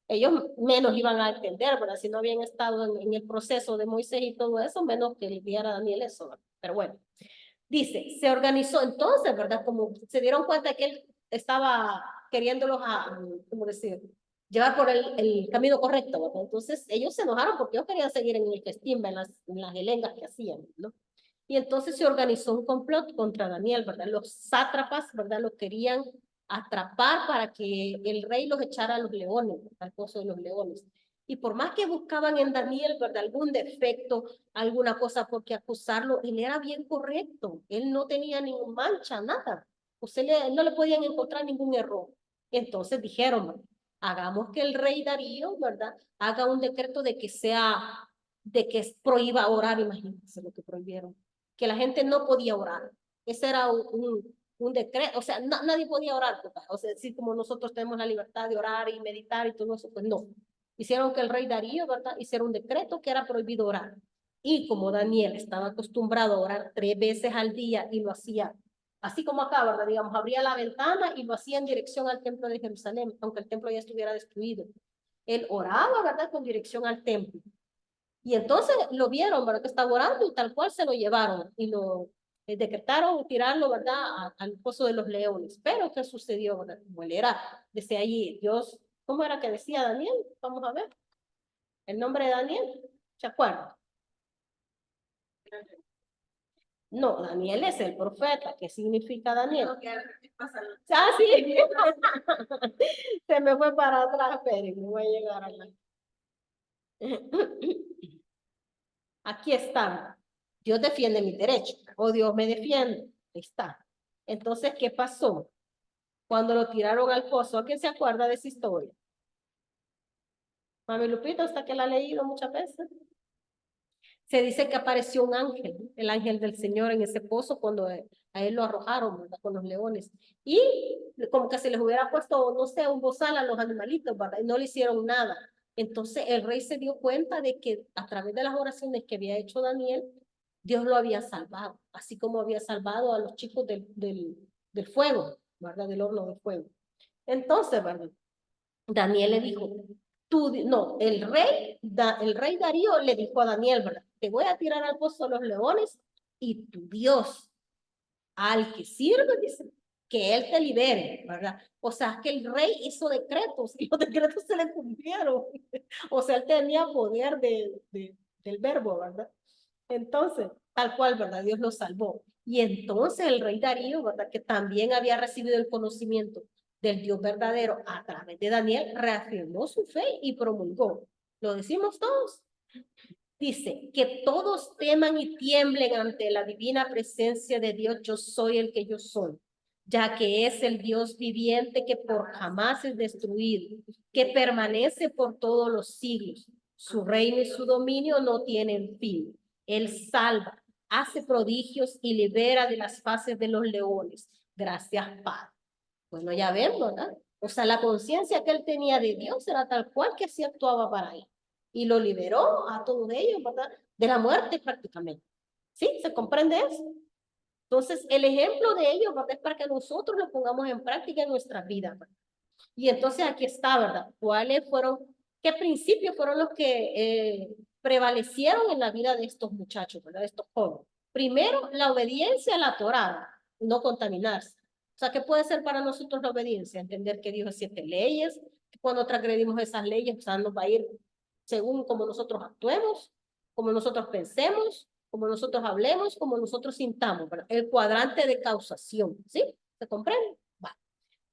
ellos menos iban a entender, ¿verdad? Si no habían estado en el proceso de Moisés y todo eso, menos que le diera a Daniel eso, ¿verdad? Pero bueno, dice, se organizó entonces, ¿verdad? Como se dieron cuenta que él estaba queriéndolos ¿cómo decir? Llevar por el camino correcto, ¿verdad? Entonces ellos se enojaron porque ellos querían seguir en el festín, en las helengas que hacían, ¿no? Y entonces se organizó un complot contra Daniel, ¿verdad? Los sátrapas, ¿verdad? Lo querían atrapar para que el rey los echara a los leones, al pozo de los leones. Y por más que buscaban en Daniel, ¿verdad?, algún defecto, alguna cosa por qué acusarlo, él era bien correcto. Él no tenía ninguna mancha, nada. No le podían encontrar ningún error. Entonces dijeron, hagamos que el rey Darío, ¿verdad?, haga un decreto de que prohíba orar. Imagínense lo que prohibieron. Que la gente no podía orar. Ese era un decreto, o sea, nadie podía orar, ¿verdad? O sea, así como nosotros tenemos la libertad de orar y meditar y todo eso, pues no. Hicieron que el rey Darío, ¿verdad?, hiciera un decreto que era prohibido orar. Y como Daniel estaba acostumbrado a orar 3 veces al día y lo hacía, así como acá, ¿verdad?, digamos, abría la ventana y lo hacía en dirección al templo de Jerusalén, aunque el templo ya estuviera destruido. Él oraba, ¿verdad?, con dirección al templo. Y entonces lo vieron, ¿verdad?, que estaba orando y tal cual se lo llevaron y lo decretaron tirarlo, ¿verdad?, al pozo de los leones. Pero ¿qué sucedió, verdad? Como él era desde allí, Dios, ¿cómo era que decía Daniel? Vamos a ver. El nombre de Daniel, ¿se acuerdan? No, Daniel es el profeta. ¿Qué significa Daniel? Ah, sí. Se me fue para atrás, pero me voy a llegar a la... Aquí está. Dios defiende mi derecho, o Dios me defiende. Ahí está. Entonces, ¿qué pasó? Cuando lo tiraron al pozo, ¿a quién se acuerda de esa historia? Mami Lupita, ¿usted que la ha leído muchas veces? Se dice que apareció un ángel, el ángel del Señor en ese pozo cuando a él lo arrojaron, ¿verdad?, con los leones. Y como que se les hubiera puesto, no sé, un bozal a los animalitos, ¿verdad?, y no le hicieron nada. Entonces el rey se dio cuenta de que a través de las oraciones que había hecho Daniel, Dios lo había salvado, así como había salvado a los chicos del fuego, ¿verdad?, del horno de fuego. Entonces, ¿verdad?, Daniel le dijo, el rey Darío le dijo a Daniel, ¿verdad?, te voy a tirar al pozo de los leones y tu Dios, al que sirve, dice, que él te libere, ¿verdad? O sea, que el rey hizo decretos y los decretos se le cumplieron. O sea, él tenía poder del verbo, ¿verdad? Entonces, tal cual, ¿verdad?, Dios lo salvó. Y entonces el rey Darío, ¿verdad?, que también había recibido el conocimiento del Dios verdadero a través de Daniel, reafirmó su fe y promulgó. ¿Lo decimos todos? Dice, que todos teman y tiemblen ante la divina presencia de Dios, yo soy el que yo soy, ya que es el Dios viviente que por jamás es destruido, que permanece por todos los siglos. Su reino y su dominio no tienen fin. Él salva, hace prodigios y libera de las faces de los leones. Gracias, Padre. Bueno, ya ven, ¿verdad? O sea, la conciencia que él tenía de Dios era tal cual que así actuaba para él. Y lo liberó a todos ellos, ¿verdad?, de la muerte prácticamente. ¿Sí? ¿Se comprende eso? Entonces, el ejemplo de ellos, ¿verdad?, es para que nosotros lo pongamos en práctica en nuestra vida, ¿verdad? Y entonces aquí está, ¿verdad? ¿Qué principios fueron los que prevalecieron en la vida de estos muchachos, ¿verdad?, de estos jóvenes? Primero, la obediencia a la Torá, no contaminarse. O sea, ¿qué puede ser para nosotros la obediencia? Entender que Dios es 7 leyes, que cuando transgredimos esas leyes, o sea, nos va a ir según como nosotros actuemos, como nosotros pensemos, como nosotros hablemos, como nosotros sintamos, ¿verdad? El cuadrante de causación, ¿sí? ¿Se comprende? Va.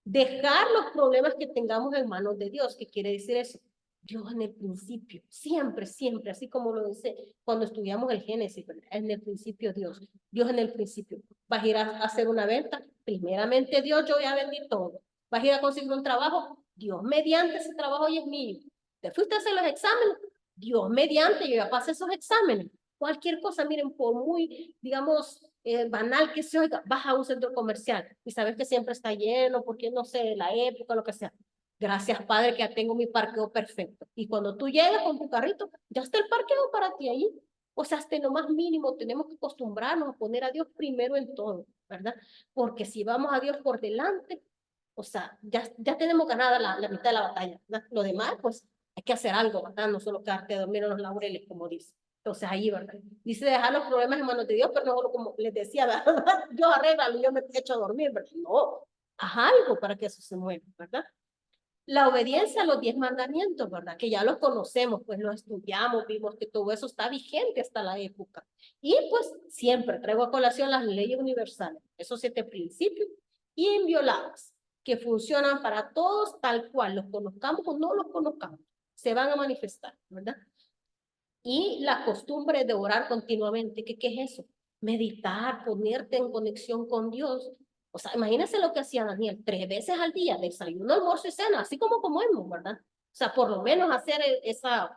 Dejar los problemas que tengamos en manos de Dios. ¿Qué quiere decir eso? Dios en el principio, siempre, siempre, así como lo dice cuando estudiamos el Génesis, ¿verdad? En el principio Dios, Dios en el principio. Vas a ir a hacer una venta, primeramente Dios, yo ya vendí todo. Vas a ir a conseguir un trabajo, Dios mediante ese trabajo y es mío. Te fuiste a hacer los exámenes, Dios mediante, yo ya pasé esos exámenes. Cualquier cosa, miren, por muy, digamos, banal que se oiga, vas a un centro comercial y sabes que siempre está lleno, porque no sé, la época, lo que sea. Gracias, Padre, que ya tengo mi parqueo perfecto. Y cuando tú llegas con tu carrito, ya está el parqueo para ti ahí. O sea, hasta lo más mínimo tenemos que acostumbrarnos a poner a Dios primero en todo, ¿verdad? Porque si vamos a Dios por delante, o sea, ya tenemos ganada la mitad de la batalla, ¿verdad? Lo demás, pues, hay que hacer algo, ¿verdad? No solo quedarte a dormir en los laureles, como dice. Entonces ahí, ¿verdad? Dice dejar los problemas en manos de Dios, pero no solo como les decía, ¿verdad? Yo arréglalo, yo me echo a dormir, ¿verdad? No, haz algo para que eso se mueva, ¿verdad? La obediencia a los 10 mandamientos, ¿verdad? Que ya los conocemos, pues los estudiamos, vimos que todo eso está vigente hasta la época. Y pues siempre traigo a colación las leyes universales, esos 7 principios inviolables, que funcionan para todos tal cual, los conozcamos o no los conozcamos. se van a manifestar, ¿verdad? Y la costumbre de orar continuamente, ¿qué es eso? Meditar, ponerte en conexión con Dios. O sea, imagínense lo que hacía Daniel, 3 veces al día, desayuno, almuerzo y cena, así como comemos, ¿verdad? O sea, por lo menos hacer esa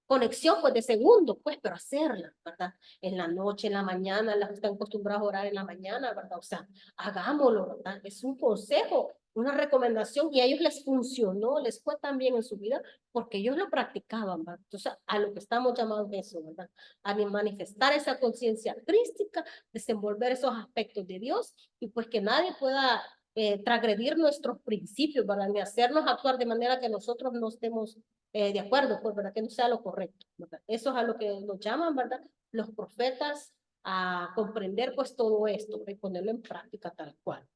conexión, pues, de segundos, pues, pero hacerla, ¿verdad? En la noche, en la mañana, las que están acostumbradas a orar en la mañana, ¿verdad? O sea, hagámoslo, ¿verdad? Es un consejo, una recomendación, y a ellos les funcionó, les fue tan bien en su vida, porque ellos lo practicaban, ¿verdad? Entonces, a lo que estamos llamados eso, ¿verdad? A manifestar esa conciencia crística, desenvolver esos aspectos de Dios, y pues que nadie pueda transgredir nuestros principios, ¿verdad? Ni hacernos actuar de manera que nosotros no estemos de acuerdo, pues, ¿verdad? Que no sea lo correcto, ¿verdad? Eso es a lo que nos llaman, ¿verdad? Los profetas a comprender, pues, todo esto y ponerlo en práctica tal cual.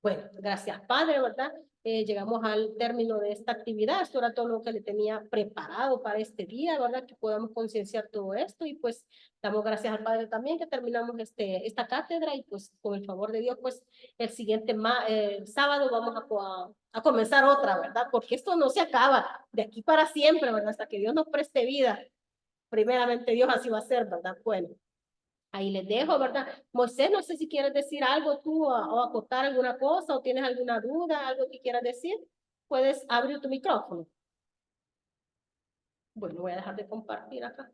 Bueno, gracias, Padre, ¿verdad? Llegamos al término de esta actividad. Esto era todo lo que le tenía preparado para este día, ¿verdad? Que podamos concienciar todo esto y pues damos gracias al Padre también que terminamos esta cátedra y pues con el favor de Dios, pues el siguiente sábado vamos a comenzar otra, ¿verdad? Porque esto no se acaba de aquí para siempre, ¿verdad? Hasta que Dios nos preste vida. Primeramente Dios así va a ser, ¿verdad? Bueno. Ahí les dejo, ¿verdad? Moisés, no sé si quieres decir algo tú o acotar alguna cosa o tienes alguna duda, algo que quieras decir. Puedes abrir tu micrófono. Bueno, voy a dejar de compartir acá.